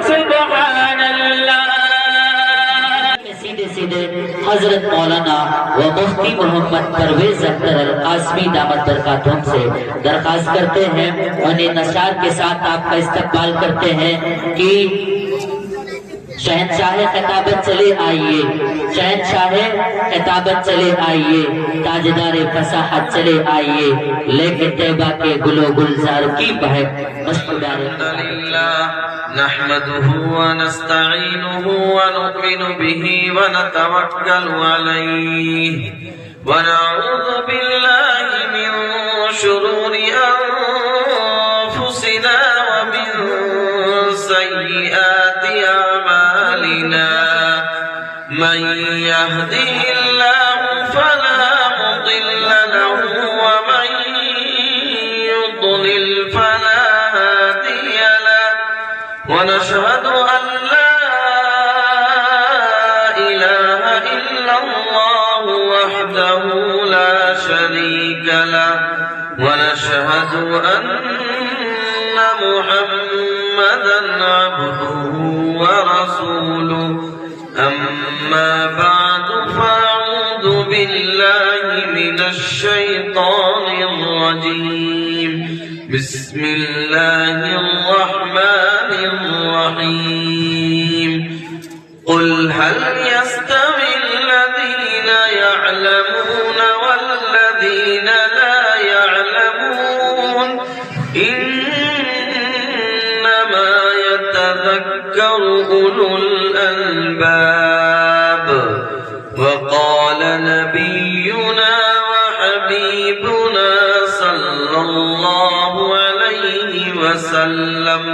سبحان اللہ۔ سیدھے سیدھے حضرت مولانا و مفتی محمد پرویز اختر القاسمی دامت برکاتہم سے درخواست کرتے ہیں، انہیں نشار کے ساتھ آپ کا استقبال کرتے ہیں کہ شہنشاہ خطابت چلے آئیے، شہنشاہ خطابت چلے آئیے، تاجدار فصاحت چلے آئیے، لیکن طیبہ کے گل و گلزار کی بہک مشکودار نحمده ونستعينه ونؤمن به ونتوكل عليه ونعوذ بالله من شرور أنفسنا ومن سيئات أعمالنا من يهده الله فلا مضل له ومن يضلل فلا هادي له ونشهد أن لا إله إلا الله وحده لا شريك له ونشهد أن محمدا عبده ورسوله أما بعد فأعوذ بالله من الشيطان الرجيم بسم الله الرحمن الرحيم قل هل يستوي الذين يعلمون والذين لا يعلمون إنما يتذكر أولو الألباب وقال نبينا وحبيبنا صلى الله عليه وسلم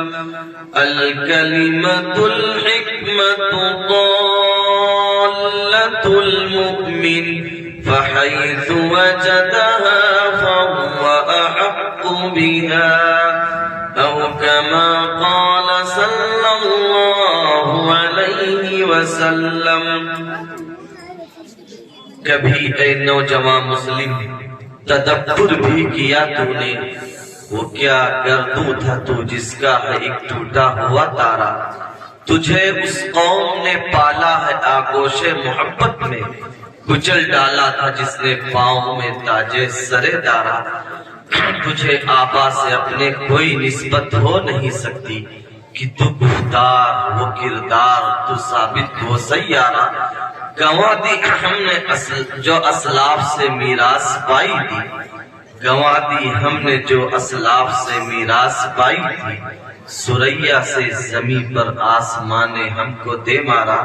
الكلمة الحكمة ضالة المؤمن فحيث وجدها فهو أحق بها أو كما قال صلى الله عليه وسلم۔ کبھی اے نوجوان مسلم تدبر بھی کیا تو نے، وہ کیا گردوں تھا تو جس کا ہے ایک ٹوٹا ہوا تارا، تجھے اس قوم نے پالا ہے آغوش محبت میں، کچل ڈالا تھا جس نے پاؤں میں تاجے سرے دارا، تجھے آبا سے اپنے کوئی نسبت ہو نہیں سکتی کہ تو گفتار وہ کردار تو ثابت وہ سیارہ، گنوا دی ہم نے جو اسلاف سے میراث پائی تھی، گنوا دی ہم نے جو اسلاف سے میراث پائی تھی، سریا سے زمین پر آسمان نے ہم کو دے مارا،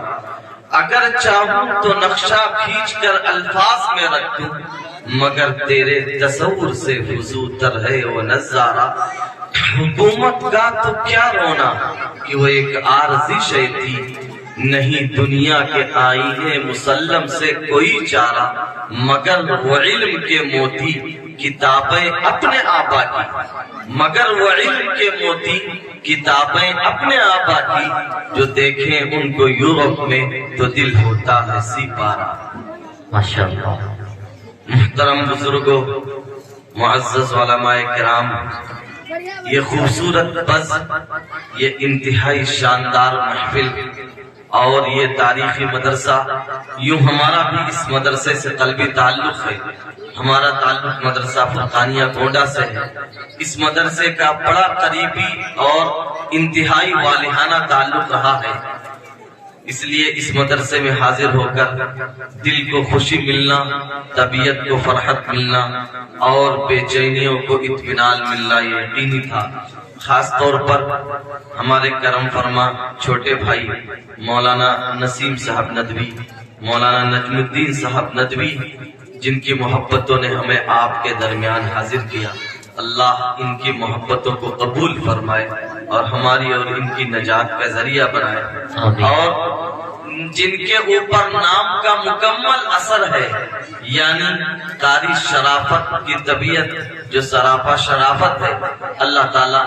اگر چاہوں تو نقشہ کھینچ کر الفاظ میں رکھ دوں، مگر تیرے تصور سے فضو تر ہے وہ نظارہ، حکومت کا تو کیا رونا کہ وہ ایک عارضی شے تھی، نہیں دنیا کے آئینے مسلم سے کوئی چارہ، مگر وہ علم کے موتی کتابیں اپنے آبا کی، مگر وہ علم کے موتی کتابیں اپنے آبا کی، جو دیکھیں ان کو یورپ میں تو دل ہوتا ہے سی پارا۔ ماشاءاللہ۔ محترم بزرگوں، معزز علماء کرام، یہ خوبصورت بز، یہ انتہائی شاندار محفل اور یہ تاریخی مدرسہ، یوں ہمارا بھی اس مدرسے سے قلبی تعلق ہے، ہمارا تعلق مدرسہ فرقانیہ گونڈا سے ہے، اس مدرسے کا بڑا قریبی اور انتہائی والہانہ تعلق رہا ہے، اس لیے اس مدرسے میں حاضر ہو کر دل کو خوشی ملنا، طبیعت کو فرحت ملنا اور بے چینیوں کو اطمینان ملنا یہ یقینی تھا۔ خاص طور پر ہمارے کرم فرما چھوٹے بھائی مولانا نسیم صاحب ندوی، مولانا نجم الدین صاحب ندوی، جن کی محبتوں نے ہمیں آپ کے درمیان حاضر کیا، اللہ ان کی محبتوں کو قبول فرمائے اور ہماری اور ان کی نجات کا ذریعہ بنائے، اور جن کے اوپر نام کا مکمل اثر ہے، یعنی قاری شرافت کی طبیعت جو سراپا شرافت ہے، اللہ تعالیٰ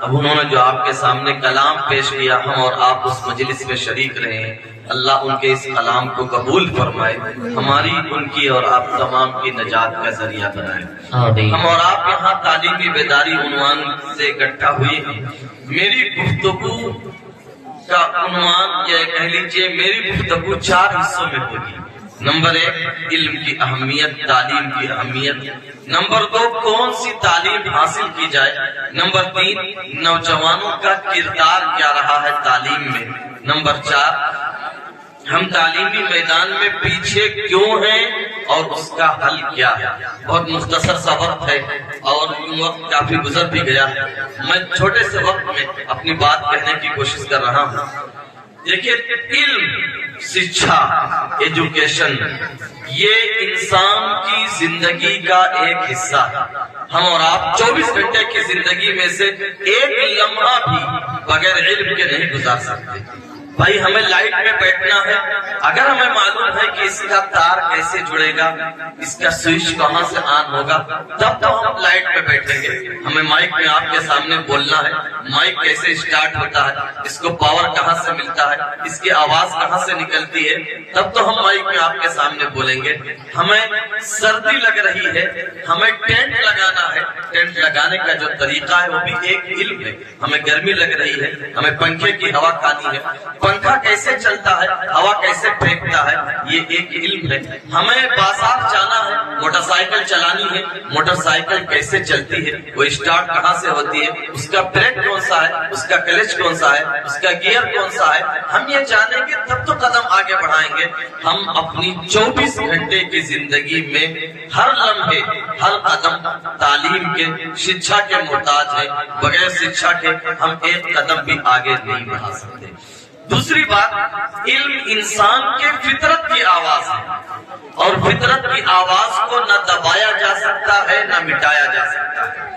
اب انہوں نے جو آپ کے سامنے کلام پیش کیا، ہم اور آپ اس مجلس میں شریک رہے ہیں، اللہ ان کے اس کلام کو قبول فرمائے، ہماری ان کی اور آپ تمام کی نجات کا ذریعہ بنائے۔ ہم اور آپ یہاں تعلیمی بیداری عنوان سے اکٹھا ہوئے ہیں، میری گفتگو کا عنوان یہ کہہ لیجئے میری گفتگو 4 حصوں میں ہوگی۔ نمبر 1 علم کی اہمیت، تعلیم کی اہمیت۔ نمبر 2 کون سی تعلیم حاصل کی جائے۔ نمبر 3 نوجوانوں کا کردار کیا رہا ہے تعلیم میں۔ نمبر 4 ہم تعلیمی میدان میں پیچھے کیوں ہیں اور اس کا حل کیا ہے۔ بہت مختصر سا وقت ہے اور وقت کافی گزر بھی گیا، میں چھوٹے سے وقت میں اپنی بات کہنے کی کوشش کر رہا ہوں۔ دیکھیے علم، شکشا، ایجوکیشن یہ انسان کی زندگی کا ایک حصہ ہے۔ ہم اور آپ 24 گھنٹے کی زندگی میں سے ایک لمحہ بھی بغیر علم کے نہیں گزار سکتے۔ بھائی ہمیں لائٹ میں بیٹھنا ہے، اگر ہمیں معلوم ہے کہ اس کا تار کیسے جڑے گا، اس کا سوئچ کہاں سے آن ہوگا، تب تو ہم لائٹ میں بیٹھیں گے۔ ہمیں مائک میں آپ کے سامنے بولنا ہے، مائک کیسے اسٹارٹ ہوتا ہے، اس کو پاور کہاں سے ملتا ہے، اس کی آواز کہاں سے نکلتی ہے، تب تو ہم مائک میں آپ کے سامنے بولیں گے۔ ہمیں سردی لگ رہی ہے، ہمیں ٹینٹ لگانا ہے، ٹینٹ لگانے کا جو طریقہ ہے وہ بھی ایک علم ہے۔ ہمیں گرمی لگ رہی ہے، ہمیں پنکھے کی ہوا کھانی ہے، پنکھا کیسے چلتا ہے، ہوا کیسے پھینکتا ہے، یہ ایک علم ہے۔ ہمیں بازار جانا ہے، موٹر سائیکل چلانی ہے، موٹر سائیکل کیسے چلتی ہے، وہ اسٹارٹ کہاں سے ہوتی ہے، اس کا بریک کون سا ہے، اس کا کلچ کون سا ہے، اس کا گیئر کون سا ہے، ہم یہ جانیں گے تب تو قدم آگے بڑھائیں گے۔ ہم اپنی 24 گھنٹے کی زندگی میں ہر لمحے، ہر قدم تعلیم کے، شکشا کے محتاج ہیں۔ بغیر شکشا کے ہم ایک قدم بھی آگے نہیں بڑھا سکتے۔ دوسری بات، علم انسان کے فطرت کی آواز ہے اور فطرت کی آواز کو نہ دبایا جا سکتا ہے نہ مٹایا جا سکتا ہے۔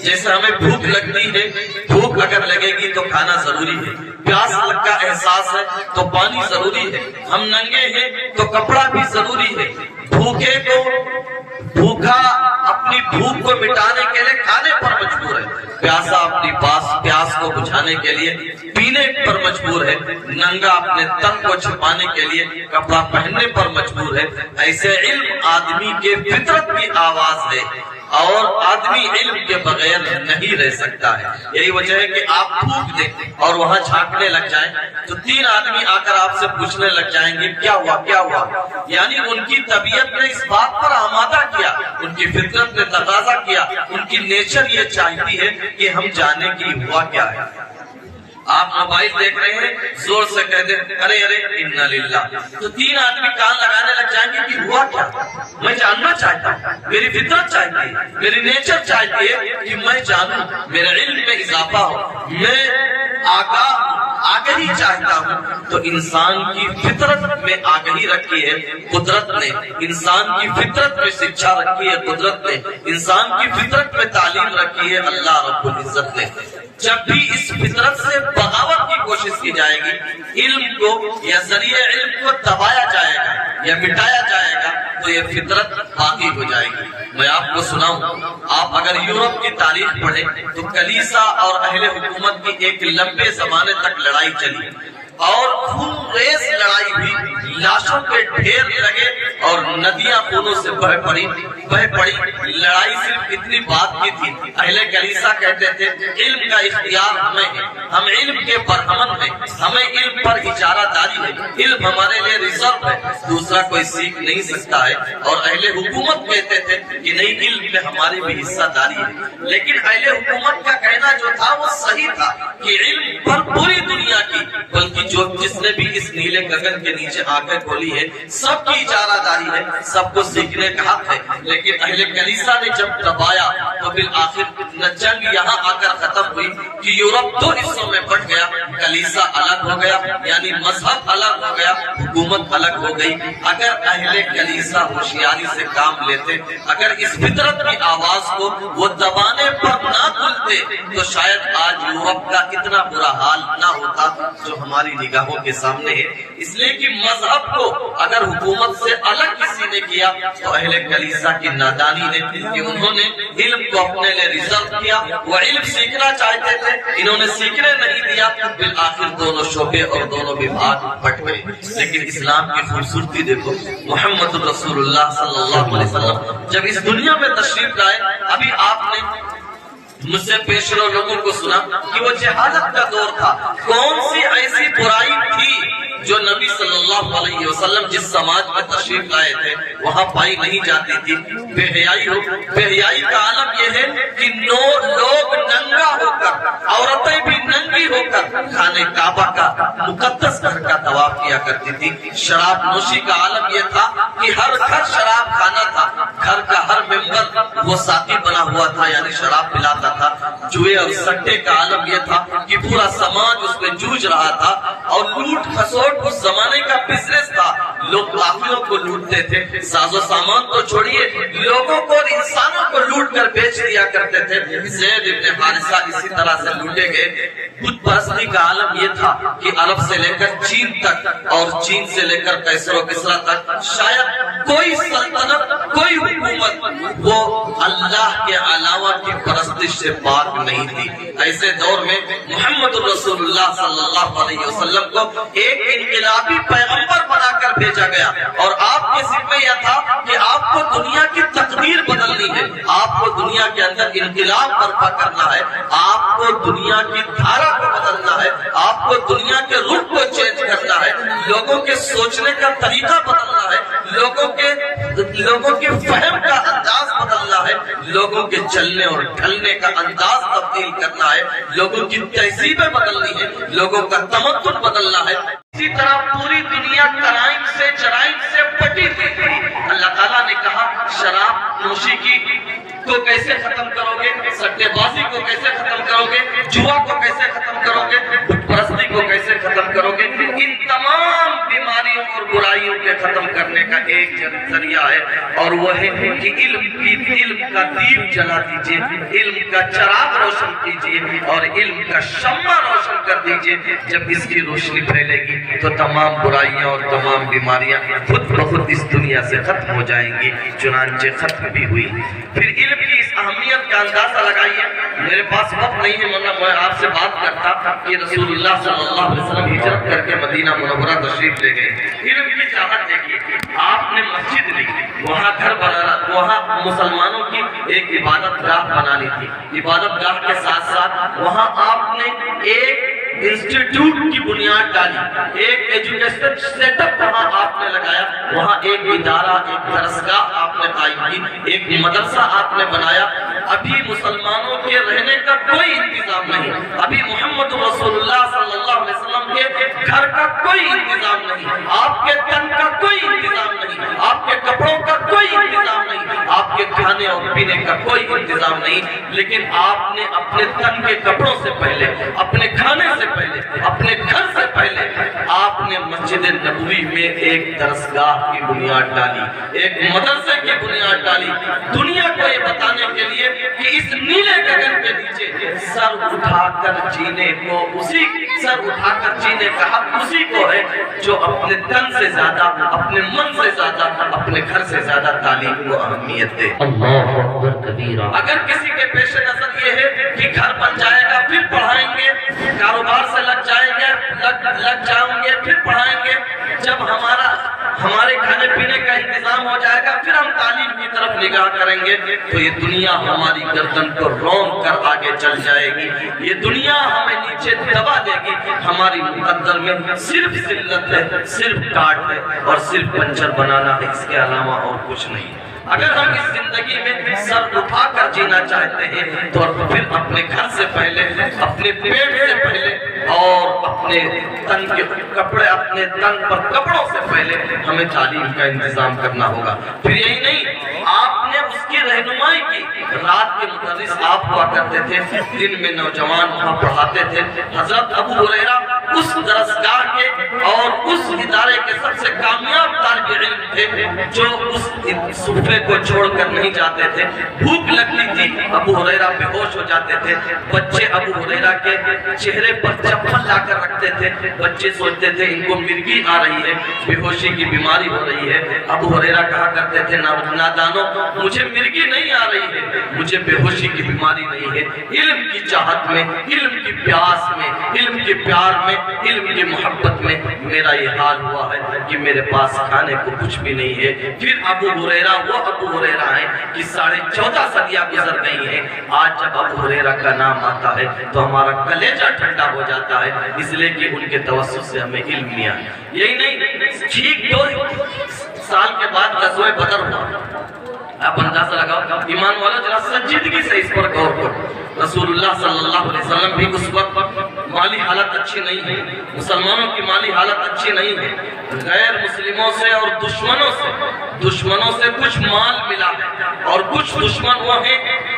جیسے ہمیں بھوک لگتی ہے، بھوک اگر لگے گی تو کھانا ضروری ہے، پیاس کا احساس ہے تو پانی ضروری ہے، ہم ننگے ہیں تو کپڑا بھی ضروری ہے۔ بھوکا اپنی بھوک کو مٹانے کے لیے کھانے پر مجبور ہے، پیاسا اپنی پیاس کو بجھانے کے لیے پینے پر مجبور ہے، ننگا اپنے تن کو چھپانے کے لیے کپڑا پہننے پر مجبور ہے۔ ایسے علم آدمی کے فطرت کی آواز ہے اور آدمی علم کے بغیر نہیں رہ سکتا ہے۔ یہی وجہ ہے کہ آپ تھوک دیں اور وہاں جھانکنے لگ جائیں تو 3 آدمی آ کر آپ سے پوچھنے لگ جائیں گے کیا ہوا کیا ہوا، یعنی ان کی طبیعت نے اس بات پر آمادہ کیا، ان کی فطرت نے تقاضا کیا، ان کی نیچر یہ چاہتی ہے کہ ہم جانیں کہ ہوا کیا ہے۔ آپ موبائل دیکھ رہے ہیں، زور سے کہہ دیں ارے ارے انا للہ، تو 3 آدمی کان لگانے لگ جائیں گے کہ ہوا کیا، میں جاننا چاہتا ہوں، میری فطرت چاہتی ہے، میری نیچر چاہتی ہے کہ میں جانوں، میرے علم میں اضافہ ہو، میں آگہی چاہتا ہوں۔ تو انسان کی فطرت میں آگہی رکھی ہے قدرت نے، انسان کی فطرت میں شکشا رکھی ہے قدرت نے، انسان کی فطرت میں تعلیم رکھی ہے اللہ رب العزت نے۔ جب بھی اس فطرت سے بغاوت کی کوشش کی جائے گی، علم کو یا ذریعے علم کو دبایا جائے گا یا مٹایا جائے گا تو یہ فطرت باقی ہو جائے گی۔ میں آپ کو سناؤں، آپ اگر یورپ کی تاریخ پڑھیں تو کلیسا اور اہل حکومت کی ایک لمبے زمانے تک لڑائی چلی اور خون ریز لڑائی ہوئی، لاشوں کے ڈھیر لگے اور ندیاں خونوں سے بہہ پڑی۔ لڑائی صرف اتنی بات کی تھی، اہل کلیسا کہتے تھے علم کا اختیار ہمیں ہے، ہم علم کے برہمن ہیں، ہمیں علم پر اجارہ داری ہے، علم ہمارے لیے ریزرو ہے، دوسرا کوئی سیکھ نہیں سکتا ہے۔ اور اہل حکومت کہتے تھے کہ نہیں، علم میں ہماری بھی حصہ داری ہے۔ لیکن اہل حکومت کا کہنا جو تھا وہ صحیح تھا کہ علم پر پوری دنیا کی، بلکہ جس نے بھی اس نیلے گگن کے نیچے آنکھیں کھولی ہے سب کی اجارہ داری ہے، سب کو سیکھنے کا حق ہے۔ لیکن اہل کلیسا نے جب دبایا تو بالآخر جنگ یہاں آ کر ختم ہوئی کہ یورپ 2 حصوں میں بٹ گیا، کلیسا الگ ہو گیا، یعنی مذہب الگ ہو گیا، حکومت الگ ہو گئی۔ اگر اہل کلیسا ہوشیاری سے کام لیتے، اگر اس فطرت کی آواز کو وہ دبانے پر نہ تلتے تو شاید آج یورپ کا اتنا برا حال نہ ہوتا جو ہماری نگاہوں کے سامنے ہے۔ اس لیے کہ مذہب کو اگر حکومت سے الگ کسی نے کیا تو اہل کلیسا کی نادانی نے کہ انہوں نے علم کو اپنے لیے ریزرو کیا، وہ علم سیکھنا چاہتے تھے، انہوں نے سیکھنے نہیں دیا، بالآخر دونوں شعبے اور دونوں وبھاگ بٹ گئے۔ لیکن اسلام کی خوبصورتی دیکھو، محمد رسول اللہ صلی اللہ علیہ وسلم جب اس دنیا میں تشریف لائے، ابھی آپ نے مجھ سے پیشرو لوگوں کو سنا کہ وہ جہالت کا دور تھا، کون سی ایسی برائی تھی جو نبی صلی اللہ علیہ وسلم جس سماج میں تشریف لائے تھے وہاں پائی نہیں جاتی تھی؟ بے حیائی ہو، بے حیائی کا عالم یہ ہے کہ لوگ ننگا ہو کر، عورتیں بھی ننگی ہو کر خانہ کعبہ کا مقدس گھر کا طواف کیا کرتی تھی۔ شراب نوشی کا عالم یہ تھا کہ ہر گھر شراب خانہ تھا، گھر کا ہر ممبر وہ ساقی بنا ہوا تھا، یعنی شراب پلاتا تھا۔ جوئے اور سٹے کا عالم یہ تھا کہ پورا سماج اس میں جوجھ رہا تھا، اور لوٹ کھسوٹ اس زمانے کا بزنس تھا۔ لوگ قافلوں کو لوٹتے تھے، ساز و سامان تو چھوڑیے، لوگوں کو اور انسانوں کو لوٹ کر بیچ دیا کرتے تھے۔ زید ابن حارثہ اسی طرح سے لوٹے گئے۔ بت پرستی کا عالم یہ تھا کہ عرب سے لے کر چین تک اور چین سے لے کر قیصر و کسریٰ تک شاید کوئی سلطنت، کوئی حکومت وہ اللہ کے علاوہ کی پرستش سے پاک نہیں تھی۔ ایسے دور میں محمد رسول اللہ صلی اللہ علیہ وسلم کو ایک انقلابی پیغمبر بنا کر بھیجا گیا، اور آپ کے ذمہ یہ تھا کہ آپ کو دنیا کی تقدیر بدلنی ہے، آپ کو دنیا کے اندر انقلاب برپا کرنا ہے، آپ کو دنیا کی دھارا کو بدلنا ہے، آپ کو دنیا کے رخ کو چینج کرنا ہے، لوگوں کے سوچنے کا طریقہ بدلنا ہے، لوگوں کے فہم کا انداز بدلنا ہے، لوگوں کے چلنے اور ڈھلنے کا انداز تبدیل کرنا ہے، لوگوں کی تہذیبیں بدلنی ہے، لوگوں کا تمدن بدلنا ہے۔ اسی طرح پوری دنیا کرائم سے، جرائم سے پٹی ہوئی تھی۔ اللہ تعالیٰ نے کہا شراب نوشی کو کیسے ختم کرو گے، سٹے بازی کو کیسے ختم کرو گے، جوا کو کیسے ختم کرو گے، بت پرستی کو کیسے ختم کرو گے۔ ان تمام بیماریوں اور برائیوں کے ختم کرنے کا ایک ذریعہ ہے، اور وہ ہے کہ علم کا دیپ جلا دیجئے، علم کا چراغ روشن کیجئے، اور علم کا شمع روشن کر دیجئے۔ جب اس کی روشنی پھیلے گی تو تمام برائیاں اور تمام بیماریاں خود بخود اس دنیا سے ختم ہو جائیں گی، چنانچہ ختم بھی ہوئی۔ پھر علم کی اس اہمیت کا اندازہ لگائیے۔ میرے پاس وقت نہیں ہے ورنہ میں آپ سے بات کرتا کہ رسول اللہ صلی اللہ علیہ وسلم ہجرت کر کے مدینہ منورہ تشریف لے گئے۔ علم کی چاہت دیکھیے، آپ نے مسجد لی، وہاں گھر بنانا، وہاں مسلمانوں کی ایک عبادت گاہ بنا لی تھی۔ عبادت گاہ کے ساتھ ساتھ وہاں آپ نے ایک انسٹیٹیوٹ کی بنیاد ڈالی، ایک ایجوکیشن سیٹ اپ وہاں آپ نے لگایا، وہاں ایک ادارہ، ایک درسگاہ آپ نے قائم کی، ایک مدرسہ آپ نے بنایا۔ ابھی مسلمانوں کے رہنے کا کوئی انتظام نہیں، ابھی محمد رسول اللہ صلی اللہ علیہ وسلم کے گھر کا کوئی انتظام نہیں، آپ کے تن کا کوئی انتظام نہیں، آپ کے کپڑوں کا کوئی انتظام نہیں، آپ کے کھانے اور پینے کا کوئی انتظام نہیں، لیکن آپ نے اپنے تن کے کپڑوں سے پہلے، اپنے کھانے سے پہلے، اپنے گھر سے پہلے آپ نے مسجد نبوی میں ایک درسگاہ کی بنیاد ڈالی، ایک مدرسے کی بنیاد ڈالی، دنیا کو یہ بتانے کے لیے کہ اس نیلے گگن کے نیچے سر اٹھا کر جینے کو، سر اٹھا کر جینے کا حق اسی کو ہے جو اپنے تن سے زیادہ، اپنے من سے زیادہ، اپنے گھر سے زیادہ تعلیم کو اہمیت دے۔ اللہ اکبر کبیرہ۔ اگر کسی کے پیش نظر یہ ہے کہ گھر بن جائے گا پھر پڑھائیں گے، کاروبار سے لگ جائیں گے، لگ جاؤں گے پھر پڑھائیں گے، جب ہمارے کھانے پینے کا انتظام ہو جائے گا پھر ہم تعلیم کی طرف نگاہ کریں گے، تو یہ دنیا ہماری گردن کو رون کر آگے چل جائے گی، یہ دنیا ہمیں نیچے دبا دے گی۔ ہماری مقدر میں صرف ذلت ہے، صرف کاٹ ہے، اور صرف پنچر بنانا ہے، اس کے علاوہ اور کچھ نہیں۔ اگر ہم اس زندگی میں سر اٹھا کر جینا چاہتے ہیں تو پھر اپنے گھر سے پہلے، اپنے پیٹ سے پہلے، اور اپنے تن کے کپڑے، اپنے تن پر کپڑوں سے پہلے ہمیں تعلیم کا انتظام کرنا ہوگا۔ پھر یہی نہیں، آپ نے اس کی رہنمائی کی۔ رات کے مدرس آپ ہوا کرتے تھے، دن میں نوجوان وہاں پڑھاتے تھے۔ حضرت ابو ہریرہ اس درسگاہ کے اور اس ادارے کے سب سے کامیاب طالب علم تھے، جو اس صفحے کو چھوڑ کر نہیں جاتے تھے۔ بھوک لگتی تھی، ابو ہریرہ بے ہوش ہو جاتے تھے، بچے ابو ہریرہ کے چہرے پر چپل لا کر رکھتے تھے، بچے سوچتے تھے ان کو مرگی آ رہی ہے، بے ہوشی کی بیماری ہو رہی ہے۔ ابو ہریرہ کہا کرتے تھے نادانو، مجھے مرگی نہیں آ رہی ہے، مجھے بے ہوشی کی بیماری نہیں ہے، علم کی چاہت میں، علم کی پیاس میں، علم کے پیار میں، علم کی محبت میں میرا یہ حال ہوا ہے کہ میرے پاس کھانے کو کچھ بھی نہیں ہے۔ پھر ابو ہریرہ وہ ابو ہریرہ ہیں کہ 14.5 صدیاں گزر گئی ہیں، آج جب ابو ہریرہ کا نام آتا ہے تو ہمارا کلیجہ ٹھنڈا ہو جاتا ہے، اس لیے کہ ان کے توسط سے ہمیں علم ملا۔ یہی نہیں، ٹھیک 2 سال کے بعد غزوہ بدر ہوا۔ آپ اندازہ لگاؤ، ایمان والا ذرا سنجیدگی سے اس پر غور کرو۔ رسول اللہ صلی اللہ علیہ وسلم بھی اس وقت مالی حالت اچھی نہیں ہے، مسلمانوں کی مالی حالت اچھی نہیں ہے، غیر مسلموں سے اور دشمنوں سے کچھ مال ملا ہے، اور کچھ دشمن وہ ہیں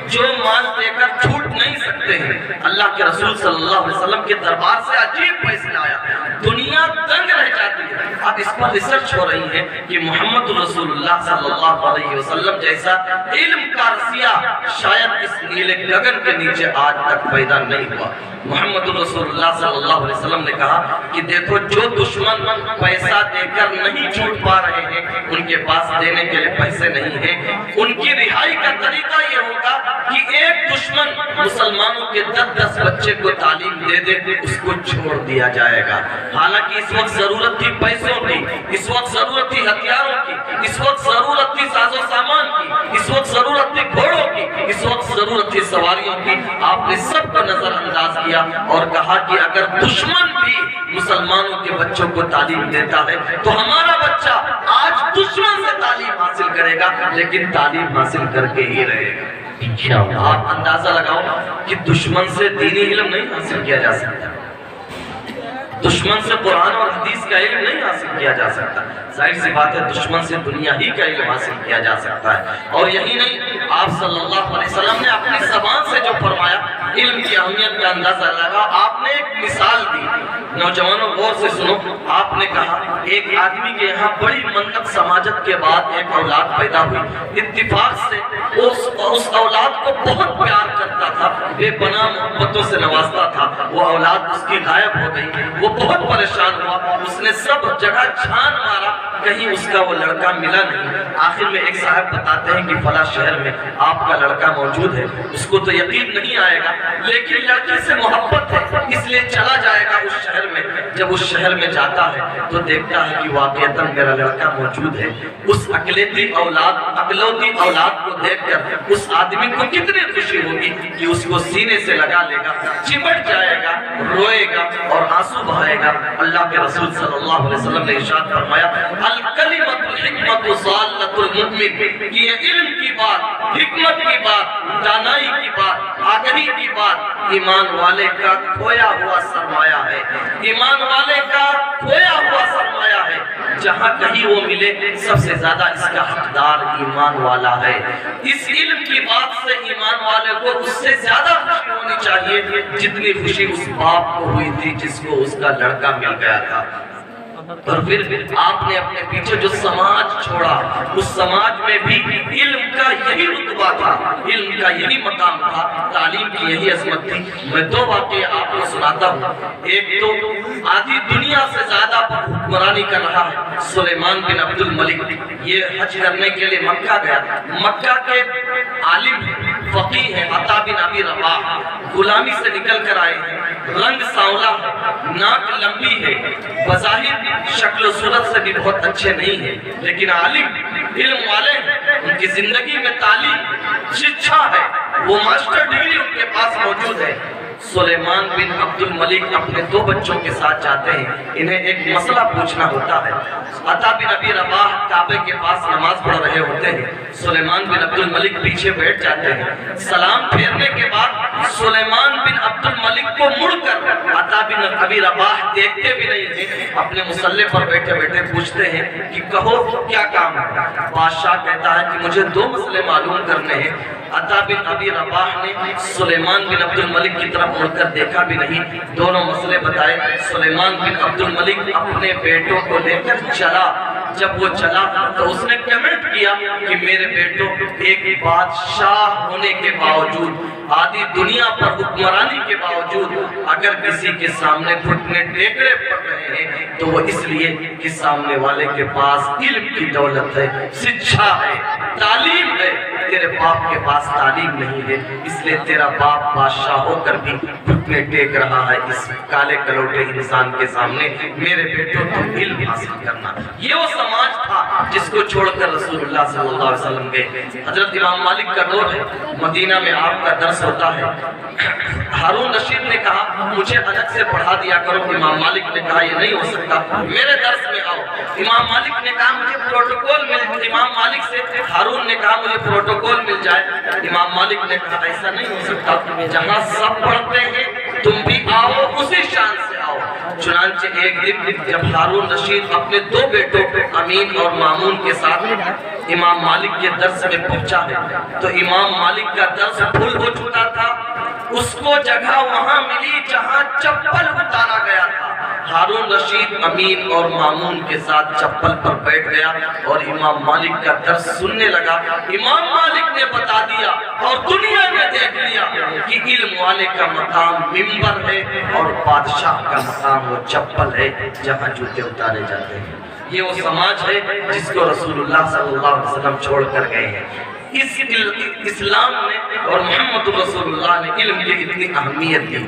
جو مال دے کر چھوٹ نہیں سکتے ہیں۔ اللہ کے رسول صلی اللہ علیہ وسلم کے دربار سے عجیب فیصلہ آیا، دنیا دنگ رہ جاتی ہے۔ اب اس پر ریسرچ ہو رہی ہے کہ محمد رسول اللہ صلی اللہ علیہ وسلم جیسا علم کا رسیہ شاید اس نیلے گگن کے نیچے آج تک پیدا نہیں ہوا۔ محمد رسول اللہ صلی اللہ علیہ وسلم نے کہا کہ دیکھو، جو دشمن پیسہ دے کر نہیں چھوٹ پا رہے ہیں، ان کے پاس دینے کے لیے پیسے نہیں ہیں، ان کی رہائی کا طریقہ یہ ہوگا کہ ایک دشمن مسلمانوں کے 10 بچے کو تعلیم دے دے، اس کو چھوڑ دیا جائے گا۔ حالانکہ اس وقت ضرورت تھی پیسوں کی، اس وقت ضرورت تھی ہتھیاروں کی، اس وقت ضرورت تھی ساز و سامان کی، اس وقت ضرورت تھی گھوڑوں کی، اس وقت ضرورت تھی سواریوں کی۔ آپ نے سب کو نظر انداز کیا اور کہا کہ اگر دشمن بھی مسلمانوں کے بچوں کو تعلیم دیتا ہے تو ہمارا بچہ آج دشمن سے تعلیم حاصل کرے گا، لیکن تعلیم حاصل کر کے ہی رہے گا انشاءاللہ۔ آپ اندازہ لگاؤ کہ دشمن سے دینی علم نہیں حاصل کیا جا سکتا، دشمن سے قرآن اور حدیث کا علم نہیں حاصل کیا جا سکتا، ظاہر سی بات ہے دشمن سے دنیا ہی کا علم حاصل کیا جا سکتا ہے۔ اور یہی نہیں، آپ صلی اللہ علیہ وسلم نے اپنی زبان سے جو فرمایا، علم کی اہمیت کا اندازہ لگا۔ آپ نے ایک مثال دی، نوجوانوں غور سے سنو۔ آپ نے کہا ایک آدمی کے یہاں بڑی منت سماجت کے بعد ایک اولاد پیدا ہوئی، اتفاق سے اس اولاد کو بہت پیار کرتا تھا، بے پناہ محبتوں سے نوازتا تھا، وہ اولاد اس کی غائب ہو گئی، وہ بہت پریشان ہوا، اس نے سب جگہ چھان مارا، کہیں اس کا وہ لڑکا ملا نہیں۔ آخر میں ایک صاحب بتاتے ہیں کہ فلاں شہر میں آپ کا لڑکا موجود ہے، اس کو تو یقین نہیں آئے گا، لیکن لڑکی سے محبت ہے اس لیے چلا جائے گا اس شہر میں۔ جب اس شہر میں جاتا ہے تو دیکھتا ہے کہ واقعتاً میرا لڑکا موجود ہے۔ اس اکلوتی اولاد کو دیکھ کر اس آدمی کو کتنی خوشی ہوگی کہ اس کو سینے سے لگا لے گا، چمٹ جائے گا، روئے گا اور آنسو بہائے گا۔ اللہ کے رسول صلی اللہ علیہ وسلم نے ارشاد فرمایا، الکلمۃ الحکمۃ ضالۃ المؤمن، کہ یہ علم کی بات، حکمت کی بات، دانائی کی بات، آگہی کی بات ایمان والے کا کھویا ہوا سرمایہ ہے، ایمان والے کا کھویا ہوا سرمایہ ہے۔ جہاں کہیں وہ ملے سب سے زیادہ اس کا حقدار ایمان والا ہے۔ اس علم کی بات سے ایمان والے کو اس سے زیادہ خوشی ہونی چاہیے جتنی خوشی اس باپ کو ہوئی تھی جس کو اس کا لڑکا مل گیا تھا۔ اور پھر آپ نے اپنے پیچھے جو سماج چھوڑا، اس سماج میں بھی علم کا یہی رتبہ تھا، علم کا یہی مقام تھا، تعلیم کی یہی عظمت تھی۔ میں 2 واقعے آپ کو سناتا ہوں۔ ایک تو آدھی دنیا سے زیادہ حکمرانی کر رہا ہے سلیمان بن عبد الملک، یہ حج کرنے کے لیے مکہ گیا۔ مکہ کے عالم فقیہ ہیں عطا بن ابی رباح، غلامی سے نکل کر آئے ہیں، رنگ سانولا ہے، ناک لمبی ہے، بظاہر شکل و صورت سے بھی بہت اچھے نہیں ہیں، لیکن عالم علم والے ہیں، ان کی زندگی میں تعلیم شکشا ہے، وہ ماسٹر ڈگری ان کے پاس موجود ہے۔ سلیمان بن عبد الملک اپنے 2 بچوں کے ساتھ جاتے ہیں، انہیں ایک مسئلہ پوچھنا ہوتا ہے۔ عطا بن ابی رباح کعبے کے پاس نماز پڑھ رہے ہوتے ہیں، سلیمان بن عبد الملک پیچھے بیٹھ جاتے ہیں۔ سلام پھیرنے کے بعد سلیمان بن عبد الملک کو مڑ کر عطا بن ابی رباح دیکھتے بھی نہیں ہیں، اپنے مصلی پر بیٹھے بیٹھے پوچھتے ہیں کہ کہو کیا کام ہے؟ بادشاہ کہتا ہے کہ مجھے 2 مسئلے معلوم کرنے ہیں۔ عطا بن ابی رباح نے سلیمان بن عبد الملک کی طرف مڑ کر دیکھا بھی نہیں، دونوں مسئلے بتائے۔ سلیمان بن عبد الملک اپنے بیٹوں کو لے کر چلا، جب وہ چلا تو اس نے کمنٹ کیا کہ میرے بیٹوں، ایک بادشاہ ہونے کے باوجود، آدھی دنیا پر حکمرانی کے باوجود، اگر کسی کے سامنے گھٹنے ٹیکنے پڑ رہے ہیں تو وہ اس لیے کہ سامنے والے کے پاس علم کی دولت ہے، شکشا ہے، تعلیم ہے، تیرے باپ کے پاس تعلیم نہیں ہے، اس لیے تیرا باپ بادشاہ ہو کر بھی گھٹنے ٹیک رہا ہے اس کالے کلوٹے انسان کے سامنے۔ میرے بیٹوں تم علم حاصل کرنا۔ یہ وہ سماج تھا جس کو چھوڑ کر رسول اللہ صلی اللہ علیہ وسلم گئے۔ حضرت امام مالک کا دور ہے، مدینہ میں آپ کا درس ہوتا ہے۔ ہارون رشید نے کہا مجھے الگ سے پڑھا دیا کرو، امام مالک نے کہا یہ نہیں ہو سکتا، میرے درس میں آؤ۔ امام مالک نے کہا مجھے پروٹوکول مل، امام مالک سے ہارون نے کہا مجھے پروٹوکول مل جائے۔ امام مالک نے کہا ایسا نہیں ہو سکتا، جہاں سب پڑھتے ہیں تم بھی آؤ، اسی شان سے آؤ۔ چنانچہ ایک دن جب ہارون رشید اپنے دو بیٹوں امین اور مامون کے ساتھ امام مالک کے درس میں پہنچا ہے تو امام مالک کا درس پھل ہو چکا تھا، اس کو جگہ وہاں ملی جہاں چپل اتارا گیا تھا۔ ہارون رشید امین اور مامون کے ساتھ چپل پر بیٹھ گیا اور امام مالک کا درس سننے لگا۔ امام مالک نے بتا دیا اور دنیا نے دیکھ لیا کہ علم والے کا مقام منبر ہے اور بادشاہ کا مقام وہ چپل ہے جہاں جوتے اتارے جاتے ہیں۔ یہ وہ سماج ہے جس کو رسول اللہ صلی اللہ علیہ وسلم چھوڑ کر گئے ہیں۔ اس اسلام نے اور محمد رسول اللہ نے علم کی اتنی اہمیت دی۔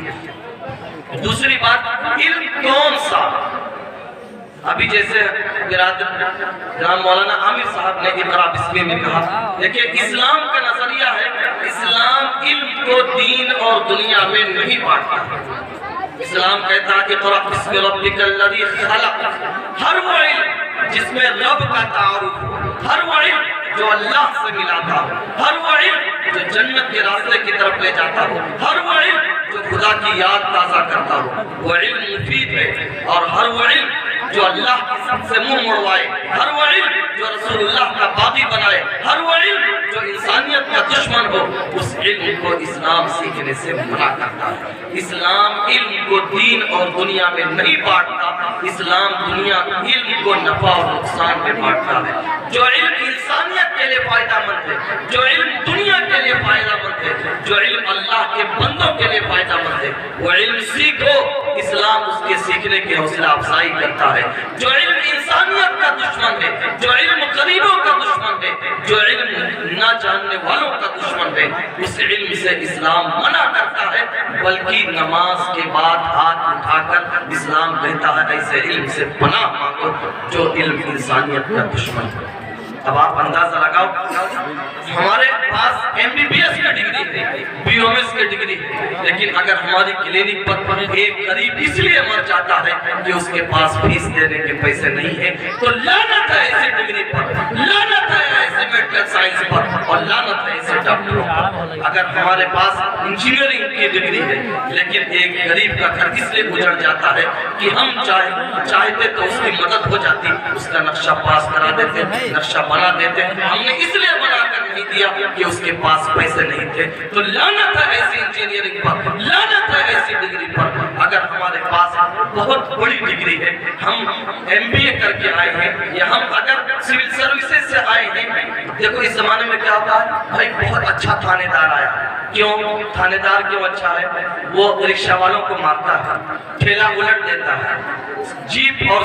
دوسری بات، علم کون سا؟ ابھی جیسے جناب مولانا عامر صاحب نے اقرا بسم میں کہا، دیکھیں اسلام کا نظریہ ہے اسلام علم کو دین اور دنیا میں نہیں بانٹتا۔ اسلام کہتا ہے کہ اقرا بسم ربک الذی خلق، ہر وہ علم جس میں رب کا تعارف ہو، ہر وہ علم جو اللہ سے ملاتا ہو، ہر وہ علم جو جنت کے راستے کی طرف لے جاتا ہو، ہر وہ علم جو خدا کی یاد تازہ کرتا ہو، وہ علم مفید ہے۔ اور ہر وہ علم جو اللہ کی سب سے منہ مڑوائے، ہر وہ علم جو رسول اللہ کا باغی بنائے، ہر وہ علم جو انسانیت کا دشمن ہو، اس علم کو اسلام سیکھنے سے منع کرتا ہے۔ اسلام علم کو دین اور دنیا میں نہیں بانٹتا، اسلام دنیا علم کو نفع اور نقصان میں بانٹتا ہے۔ جو علم انسانیت کے لیے فائدہ مند ہے، جو علم دنیا کے لیے فائدہ مند ہے، جو علم اللہ کے بندوں کے لیے فائدہ مند ہے، وہ علم سیکھو، اسلام اس کے سیکھنے کی حوصلہ افزائی کرتا ہے۔ جو علم انسانیت کا دشمن ہے، جو علم غریبوں کا دشمن ہے، جو علم نہ جاننے والوں کا دشمن ہے، اس علم سے اسلام منع کرتا ہے، بلکہ نماز کے بعد ہاتھ اٹھا کر اسلام کہتا ہے ایسے علم سے پناہ مانگو جو علم انسانیت کا دشمن ہے۔ اب آپ اندازہ لگاؤ، ہمارے پاس MBBS کی ڈگری ہے، BOMS کی ڈگری ہے، لیکن اگر ہماری کلینک پر ایک غریب اس لیے مر جاتا ہے کہ اس کے پاس فیس دینے کے پیسے نہیں ہیں تو لعنت ہے ایسی ڈگری پر، لعنت ہے ایسے میڈیکل سائنس پر، اور لعنت ہے ایسے ڈاکٹروں پر۔ اگر ہمارے پاس انجینئرنگ کی ڈگری ہے لیکن ایک غریب کا گھر اس لیے گزر جاتا ہے کہ ہم چاہتے تو اس کی مدد ہو جاتی، اس کا نقشہ پاس کرا دیتے، نقشہ بنا دیتے، ہم نے اس لیے بنا کر نہیں دیا کہ اس کے پاس پیسے نہیں تھے، تو لعنت ہے ایسی انجینئرنگ پر، لعنت ہے ایسی ڈگری پر۔ اگر ہمارے پاس بہت بڑی ڈگری ہے، ہم MBA کر کے آئے ہیں یا ہم اگر سول سروسز سے آئے ہیں، دیکھو اس زمانے میں کیا ہوتا ہے، بھائی بہت اچھا تھانے دار آیا، کیوں تھانے دار کیوں اچھا ہے؟ وہ رکشہ والوں کو مارتا ہے، ٹھیلا الٹ دیتا ہے، جیپ اور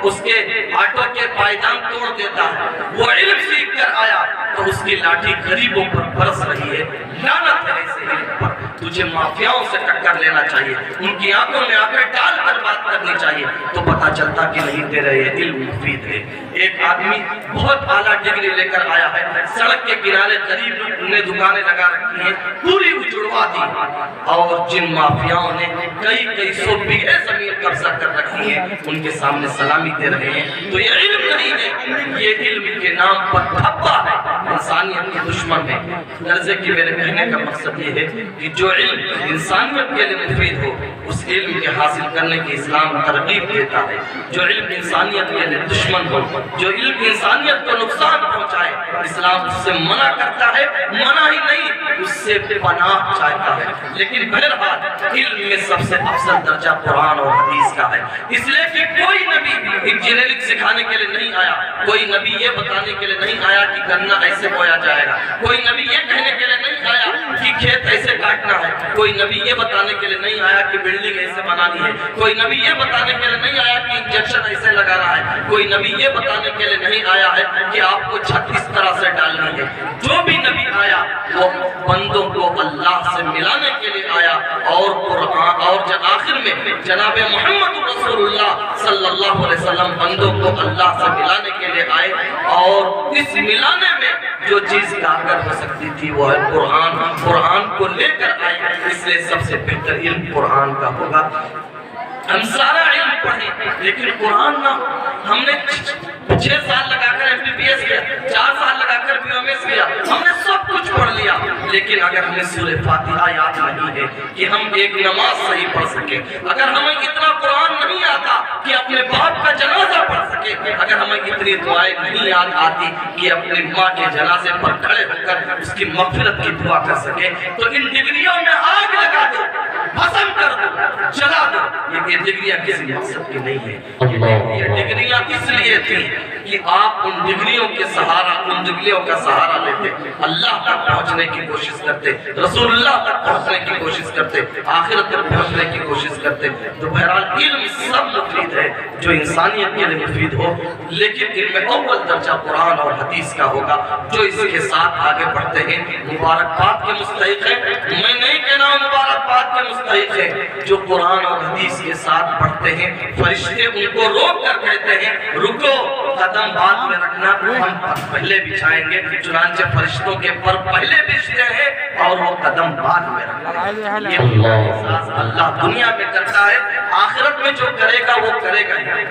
اس کے آٹو کے پائدان توڑ دیتا ہے۔ وہ علم سیکھ کر آیا تو اس کی لاٹھی غریبوں پر برس رہی ہے۔ لعنت ہے ایسے علم پر۔ تجھے مافیاؤں سے ٹکر لینا چاہیے، ان کی آنکھوں میں آنکھیں ڈال کر بات کرنی چاہیے تو پتہ چلتا کہ نہیں تیرا یہ علم مفید ہے۔ ایک آدمی بہت اعلیٰ ڈگری لے کر آیا ہے، سڑک کے کنارے غریب نے دکانیں لگا رکھی ہیں، پوری اجڑوا دی، اور جن مافیاؤں نے کئی سو بیگھے زمین قبضہ کر رکھی ہے ان کے سامنے سلامی دے رہے ہیں۔ تو یہ علم نہیں ہے، یہ علم کے نام پر دھبا ہے، انسانیت کے دشمن ہے۔ غرضے کی میرے کہنے کا مقصد یہ ہے کہ جو علم انسانیت کے لیے مفید ہو اس علم کے حاصل کرنے کی اسلام ترغیب دیتا ہے۔ جو علم انسانیت کے لیے دشمن ہو، جو علم انسانیت کو نقصان پہنچائے، اسلام اس سے منع کرتا ہے، منع ہی نہیں اس سے پناہ چاہتا ہے۔ لیکن بہرحال علم میں سب سے افضل درجہ قرآن اور حدیث کا ہے، اس لیے کہ کوئی نبی انجینئرنگ سکھانے کے لیے نہیں آیا، کوئی نبی یہ بتانے کے لیے نہیں آیا کہ گنا ایسے بویا جائے گا، کوئی نبی یہ کہنے کے لیے نہیں آیا کہ کھیت ایسے کاٹنا ہے، کوئی نبی یہ بتانے کے لیے نہیں آیا کہ بلڈنگ ایسے بنانی ہے، کوئی نبی یہ بتانے کے لیے نہیں آیا کہ انجیکشن ایسے لگانا ہے، کوئی نبی یہ بتانے کے لیے نہیں آیا ہے کہ آپ کو چھت اس طرح سے ڈالنی ہے۔ جو بھی نبی آیا وہ بندوں کو اللہ سے ملانے کے لیے آیا، اور قرآن اور آخر میں جناب محمد رسول اللہ صلی اللہ علیہ وسلم بندوں کو اللہ سے ملانے کے لیے آئے، اور اس ملانے میں جو چیز کارگر ہو سکتی تھی وہ ہے قرآن۔ قرآن کو لے کر آئے، اس لیے سب سے بہتر علم قرآن کا ہوگا۔ ہم سارا علم پڑھیں لیکن قرآن نہ، ہم نے 6 سال لگا کر MBBS کیا، 4 سال لگا کر BMS کیا، ہم نے سب کچھ پڑھ لیا، لیکن اگر ہمیں سورہ فاتحہ یاد نہیں ہے کہ ہم ایک نماز صحیح پڑھ سکیں، اگر ہمیں اتنا قرآن نہیں آتا کہ اپنے باپ کا جنازہ پڑھ سکیں، اگر ہمیں اتنی دعائیں نہیں یاد آتی کہ اپنی ماں کے جنازے پر کھڑے ہو کر اس کی مغفرت کی دعا کر سکیں، تو ان ڈگریوں میں آگ لگا دو، بھسم کر دو، جلا دو۔ یہ ڈگریاں کسی مقصد کی نہیں ہے، یہ ڈگریاں اس لیے تھیں کہ آپ ان ڈگریوں کے سہارا، ان ڈگریوں کا سہارا لیتے، اللہ تک پہنچنے کی کوشش کرتے، رسول اللہ تک پہنچنے کی کوشش کرتے، آخرت تک پہنچنے کی کوشش کرتے۔ تو بہرحال علم سب مفید ہے جو انسانیت کے لیے مفید ہو، لیکن ان میں اول درجہ قرآن اور حدیث کا ہوگا۔ جو اس کے ساتھ آگے بڑھتے ہیں مبارکباد کے مستحق ہیں، میں نہیں کہنا ہوں مبارکباد کے مستحق ہیں، جو قرآن اور حدیث کے ساتھ بڑھتے ہیں، فرشتے ان کو روک کر کہتے ہیں رکو، قدم بعد میں رکھنا، ہم پہلے بچھائیں گے۔ چنانچہ فرشتوں کے پر پہلے بچھتے ہیں اور وہ قدم بعد میں رکھنا۔ یہ احساس اللہ دنیا میں کرتا ہے، آخرت میں جو کرے گا وہ کرے گا ہی۔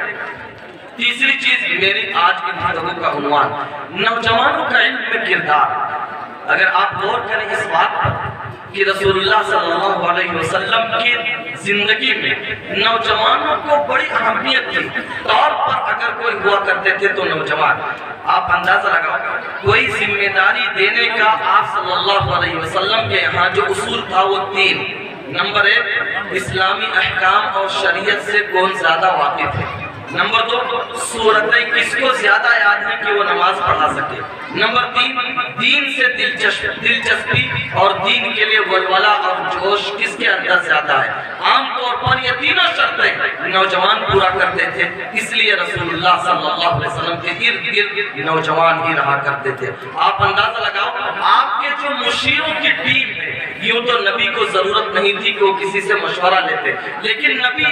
تیسری چیز میری آج کی گفتگو کا عنوان نوجوانوں کا علم میں کردار۔ اگر آپ غور کریں اس بات پر کہ رسول اللہ صلی اللہ علیہ وسلم کی زندگی میں نوجوانوں کو بڑی اہمیت تھی، طور پر اگر کوئی ہوا کرتے تھے تو نوجوان، آپ اندازہ لگاؤ کوئی ذمہ داری دینے کا آپ صلی اللہ علیہ وسلم کے یہاں جو اصول تھا وہ 3۔ نمبر 1 اسلامی احکام اور شریعت سے کون زیادہ واقف ہے۔ نمبر 2 سورتیں کس کو زیادہ یاد ہیں کہ وہ نماز پڑھا سکے۔ نمبر 3 دین سے دلچسپی اور دین کے لیے ولولہ اور جوش کس کے اندر زیادہ ہے۔ عام طور پر یہ تینوں شرطیں نوجوان پورا کرتے تھے، اس لیے رسول اللہ صلی اللہ علیہ وسلم کے ارد گرد نوجوان ہی رہا کرتے تھے۔ آپ اندازہ لگاؤ آپ کے جو مشیروں کی ٹیم ہے، یوں تو نبی کو ضرورت نہیں تھی کہ وہ کسی سے مشورہ لیتے، لیکن نبی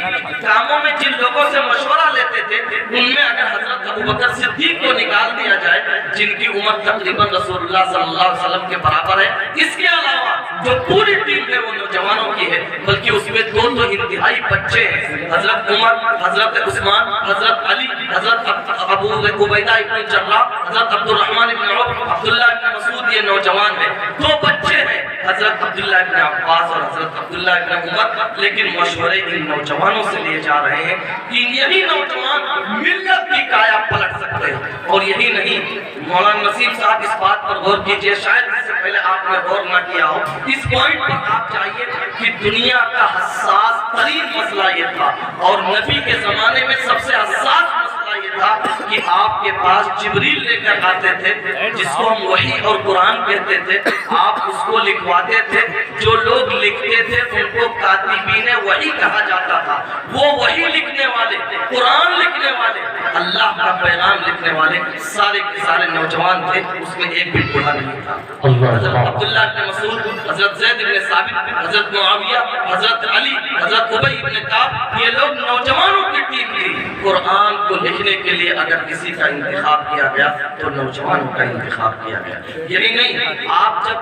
کاموں میں جن لوگوں سے مشورہ لیتے تھے ان میں اگر حضرت ابوبکر صدیق کو نکال دیا جائے جن کی عمر تقریباً رسول اللہ صلی اللہ علیہ وسلم کے برابر ہے، اس کے علاوہ جو پوری ٹیم ہے وہ نوجوانوں کی ہے، بلکہ اس میں 2 تو انتہائی بچے ہیں، حضرت عمر، حضرت عثمان، حضرت علی، حضرت ابو عبیدہ ابن جراح، حضرت عبد الرحمن ابن عوف، عبداللہ ابن مسعود، یہ نوجوان ہیں۔ 2 بچے ہیں حضرت عبداللہ ابن عباس اور حضرت عبداللہ ابن عمر، لیکن مشورے ان نوجوانوں سے لیے جا رہے ہیں کہ یہی نوجوان ملت کی کایا پلٹ سکتے ہیں۔ اور یہی نہیں، مولانا نصیر صاحب اس بات پر غور کیجئے، شاید اس سے پہلے آپ نے غور نہ کیا ہو، اس پوائنٹ پر آپ چاہیے کہ دنیا کا حساس ترین مسئلہ یہ تھا، اور نبی کے زمانے میں سب سے حساس مسئلہ یہ تھا کہ آپ کے پاس جبریل لے کر آتے تھے، جس کو ہم وحی اور قرآن کہتے تھے، آپ اس کو لکھواتے تھے، جو لوگ لکھتے تھے ان کو کاتبین وحی کہا جاتا تھا۔ وہ وحی لکھنے والے، قرآن لکھنے والے، اللہ کا پیغام لکھنے والے سارے کے سارے نوجوان تھے، اس میں ایک بھی بوڑھا نہیں تھا۔ حضرت عبداللہ بن مسعود، حضرت زید بن ثابت، حضرت معاویہ، حضرت علی، حضرت ابی بن کعب، یہ لوگ نوجوانوں کی ٹیم تھی۔ قرآن کو لکھنے کے لیے اگر کسی کا انتخاب کیا گیا تو نوجوانوں کا انتخاب کیا گیا۔ یہی نہیں، آپ جب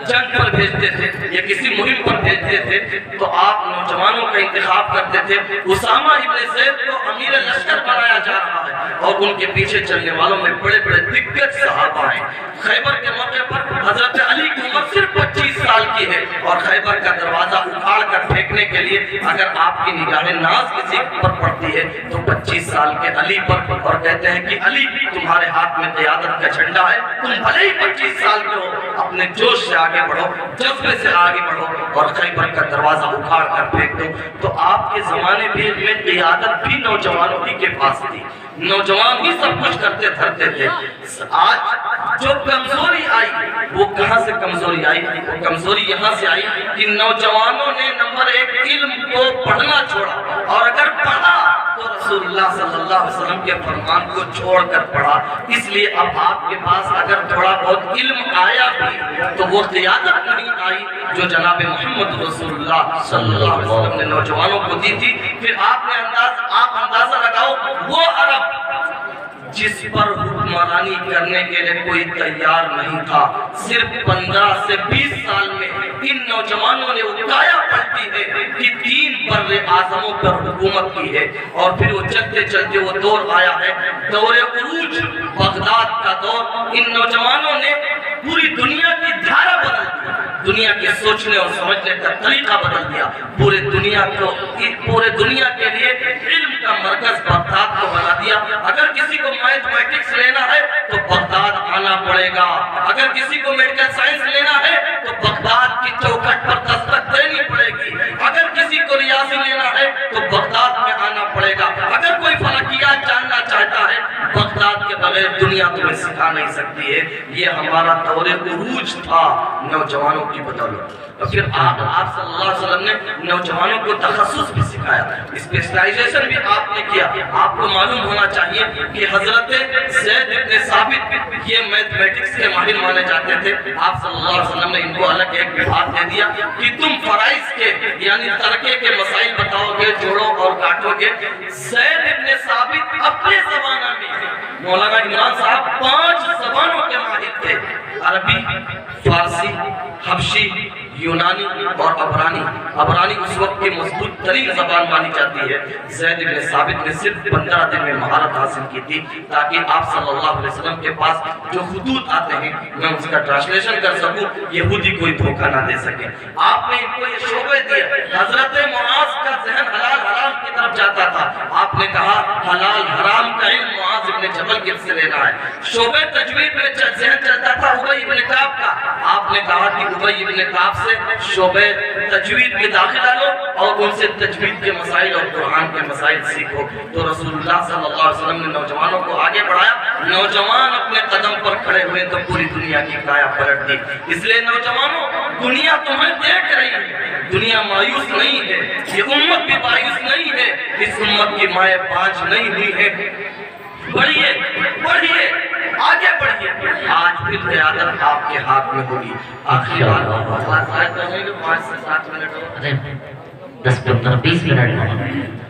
جنگ پر بھیجتے تھے یا کسی مہم پر بھیجتے تھے تو آپ نوجوانوں کا انتخاب کرتے تھے۔ اسامہ ابن زید کو امیر لشکر بنایا جا رہا ہے اور ان کے پیچھے چلنے والوں میں بڑے بڑے دگگج صحابہ ہیں۔ خیبر کے موقع پر حضرت علی کی عمر صرف 25 سال کی ہے، اور خیبر کا دروازہ اکھاڑ کر پھینکنے کے لیے اگر آپ کی نگاہ ناز کسی پر پڑتی ہے تو 25 سال کے علی پر، اور کہتے ہیں کہ علی تمہارے ہاتھ میں قیادت کا جھنڈا ہے، تم بھلے ہی 25 سال کے ہو، اپنے جوش سے آگے بڑھو، جذبے سے آگے بڑھو اور خیبر کا دروازہ اکھاڑ کر پھینک دو۔ تو آپ کے زمانے میں قیادت بھی نوجوانوں ہی کے پاس تھی، نوجوان ہی سب کچھ کرتے تھے۔ آج جو کمزوری آئی وہ کہاں سے کمزوری آئی؟ وہ کمزوری یہاں سے آئی کہ نوجوانوں نے نمبر 1 علم کو پڑھنا چھوڑا، اور اگر پڑھا تو رسول اللہ صلی اللہ علیہ وسلم کے فرمان کو چھوڑ کر پڑھا۔ اس لیے اب آپ کے پاس اگر تھوڑا بہت علم آیا بھی تو وہ قیادت نہیں آئی جو جناب محمد رسول اللہ صلی اللہ علیہ وسلم نے نوجوانوں کو دی تھی۔ پھر آپ اندازہ لگاؤ، وہ عرب جس پر حکمرانی کرنے کے لیے کوئی تیار نہیں تھا، صرف 15 سے 20 سال میں ان نوجوانوں نے اٹھایا پلٹی ہے کہ 3 بر اعظموں پر حکومت کی ہے۔ اور پھر وہ چلتے چلتے وہ دور آیا ہے، دور عروج، بغداد کا دور۔ ان نوجوانوں نے پوری دنیا کی دھارا بدل دی، دنیا کے سوچنے اور سمجھنے کا طریقہ بدل دیا۔ پورے دنیا کے لیے علم کا مرکز بغداد کو بنا دیا۔ اگر کسی کو میتھمیٹکس لینا ہے تو بغداد آنا پڑے گا، اگر کسی کو میڈیکل سائنس لینا ہے تو بغداد کی چوکھٹ پر دستک دینی پڑے گی، اگر کسی کو ریاضی لینا ہے تو بغداد میں آنا پڑے گا، اگر کوئی فلکیات جاننا چاہتا ہے بغداد کے بغیر دنیا تمہیں سکھا نہیں سکتی ہے۔ یہ ہمارا دور عروج تھا نوجوانوں کی بدولت۔ اور پھر آپ صلی اللہ علیہ وسلم نے نوجوانوں کو تخصص بھی سکھایا، اسپیشلائزیشن بھی آپ نے کیا۔ آپ کو معلوم ہونا چاہیے کہ حضرت زید بن ثابت یہ میتھمیٹکس کے ماہر مانے جاتے تھے۔ آپ صلی اللہ علیہ وسلم نے ان کو الگ ایک وبھاگ دے دیا کہ تم فرائض کے یعنی ترکے کے مسائل بتاؤ گے، جوڑو اور کاٹو گے۔ زید بن ثابت اپنے زمانہ میں مولانا عمران صاحب 5 زبانوں کے ماہر تھے، عربی، فارسی، حبشی، یونانی اور عبرانی اس وقت کی مضبوط ترین زبان مانی جاتی ہے۔ زید بن ثابت نے صرف 15 دن میں مہارت حاصل کی تھی تاکہ آپ صلی اللہ علیہ وسلم کے پاس جو خطوط آتے ہیں میں اس کا ٹرانسلیشن کر سکوں، یہودی کوئی دھوکہ نہ دے سکے۔ آپ نے ان کو یہ شعبے دیے۔ حضرت معاذ کا ذہن حلال حرام کی طرف جاتا تھا، آپ نے کہا حلال حرام کا علم معاذ ابن جبل کے سے لینا ہے۔ شعبے تجوید میں ذہن چلتا تھا ابی ابن کعب کا، آپ نے کہا کہ ابی ابن کعب سے شعبے تجوید میں داخلہ لو اور ان سے تجوید کے مسائل اور قرآن کے مسائل سیکھو۔ تو رسول اللہ صلی اللہ علیہ وسلم نے نوجوانوں کو آگے بڑھایا۔ نوجوان اپنے قدم پر کھڑے ہوئے تو پوری دنیا کی کایا پلٹ دی۔ اس لیے نوجوانوں، دنیا تمہیں دیکھ رہی ہے، دنیا مایوس نہیں ہے، یہ امت بھی مایوس نہیں ہے، اس امت کی مائیں باج نہیں ہوئی ہے۔ بڑھیے بڑھیے آگے بڑھیے، آج پھر قیادت آپ کے ہاتھ میں ہوگی۔ آخری بات 5 سے 7 منٹ ہو، 10 15 20 منٹ۔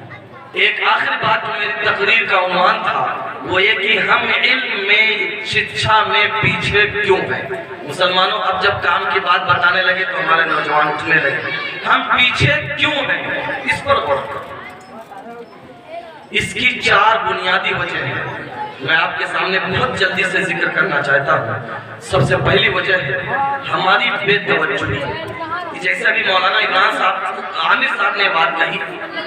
ایک آخری بات جو میری تقریر کا عنوان تھا وہ یہ کہ ہم علم میں، شکشا میں پیچھے کیوں ہیں؟ مسلمانوں اب جب کام کی بات بتانے لگے تو ہمارے نوجوان اٹھنے لگے۔ ہم پیچھے کیوں ہیں اس پر غور کرو۔ اس کی 4 بنیادی وجہ ہیں، میں آپ کے سامنے بہت جلدی سے ذکر کرنا چاہتا ہوں۔ سب سے پہلی وجہ ہے ہماری بے توجہی۔ جیسا بھی مولانا عمران صاحب عامر صاحب نے بات کہی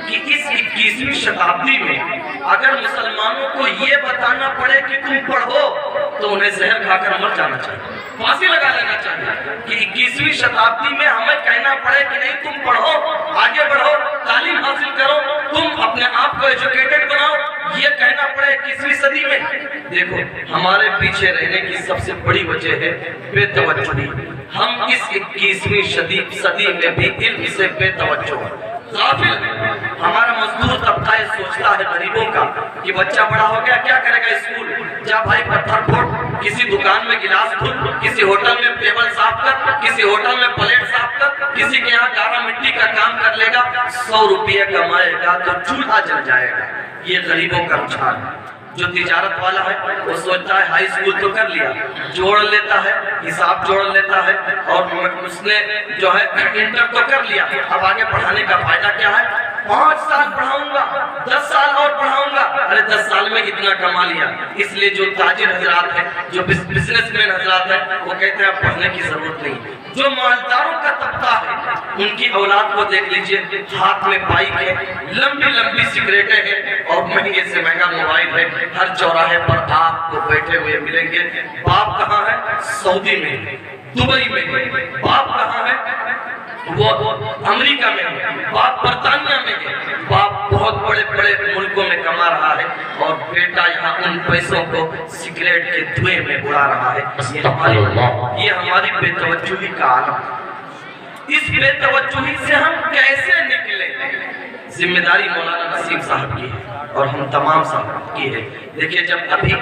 کہ اس 21ویں شتابدی میں اگر مسلمانوں کو یہ بتانا پڑے کہ تم پڑھو تو انہیں زہر کھا کر مر جانا چاہیے، پھانسی لگا لینا چاہیے۔ کہ 21ویں شتابدی میں ہمیں کہنا پڑے کہ نہیں تم پڑھو، آگے بڑھو، تعلیم حاصل کرو، تم اپنے آپ کو ایجوکیٹڈ بناؤ، یہ کہنا پڑے 21ویں صدی میں۔ دیکھو ہمارے پیچھے رہنے کی سب سے بڑی وجہ ہے بے توجہی۔ ہم اس 21ویں صدی میں بھی علم سے بے توجہ غافل ہیں۔ ہمارا مزدور طبقہ سوچتا ہے غریبوں کا کہ بچہ بڑا ہو گیا کیا کرے گا اسکول، جا بھائی پتھر پھوڑ، کسی دکان میں گلاس دھل، کسی ہوٹل میں ٹیبل صاف کر، کسی ہوٹل میں پلیٹ صاف کر، کسی کے یہاں گارا مٹی کا کام کر لے گا، 100 روپے کمائے گا تو چولہا جل جائے گا۔ یہ غریبوں کا رجحان ہے۔ جو تجارت والا ہے وہ سوچتا ہے ہائی اسکول تو کر لیا، جوڑ لیتا ہے، حساب جوڑ لیتا ہے، اور اس نے جو ہے انٹر تو کر لیا، اب آگے پڑھانے کا فائدہ کیا ہے؟ 5 سال پڑھاؤں گا، 10 سال اور پڑھاؤں گا، ارے 10 سال میں اتنا کما لیا۔ اس لیے جو تاجر حضرات ہیں، جو بزنس مین حضرات ہیں، وہ کہتے ہیں پڑھنے کی ضرورت نہیں۔ جو مالداروں کا طبقہ ہے ان کی اولاد کو دیکھ لیجئے، ہاتھ میں بائک ہے، لمبی لمبی سگریٹیں ہیں اور مہنگے سے مہنگا موبائل ہے، ہر چوراہے پر آپ کو بیٹھے ہوئے ملیں گے۔ باپ کہاں ہے؟ سعودی میں، دبئی میں۔ باپ کہاں ہے؟ وہ امریکہ میں ہے، باپ برطانیہ میں ہے، باپ بہت بہت بڑے بڑے ملکوں میں کما رہا ہے اور بیٹا یہاں ان پیسوں کو سگریٹ کے دھوئیں میں اڑا رہا ہے. یہ ہماری بے توجہی کا عالم ہے. اس بے توجہی سے ہم کیسے نکلیں؟ ذمہ داری مولانا نصیب صاحب کی ہے اور ہم تمام صاحب کی ہے. دیکھیں جب ابھی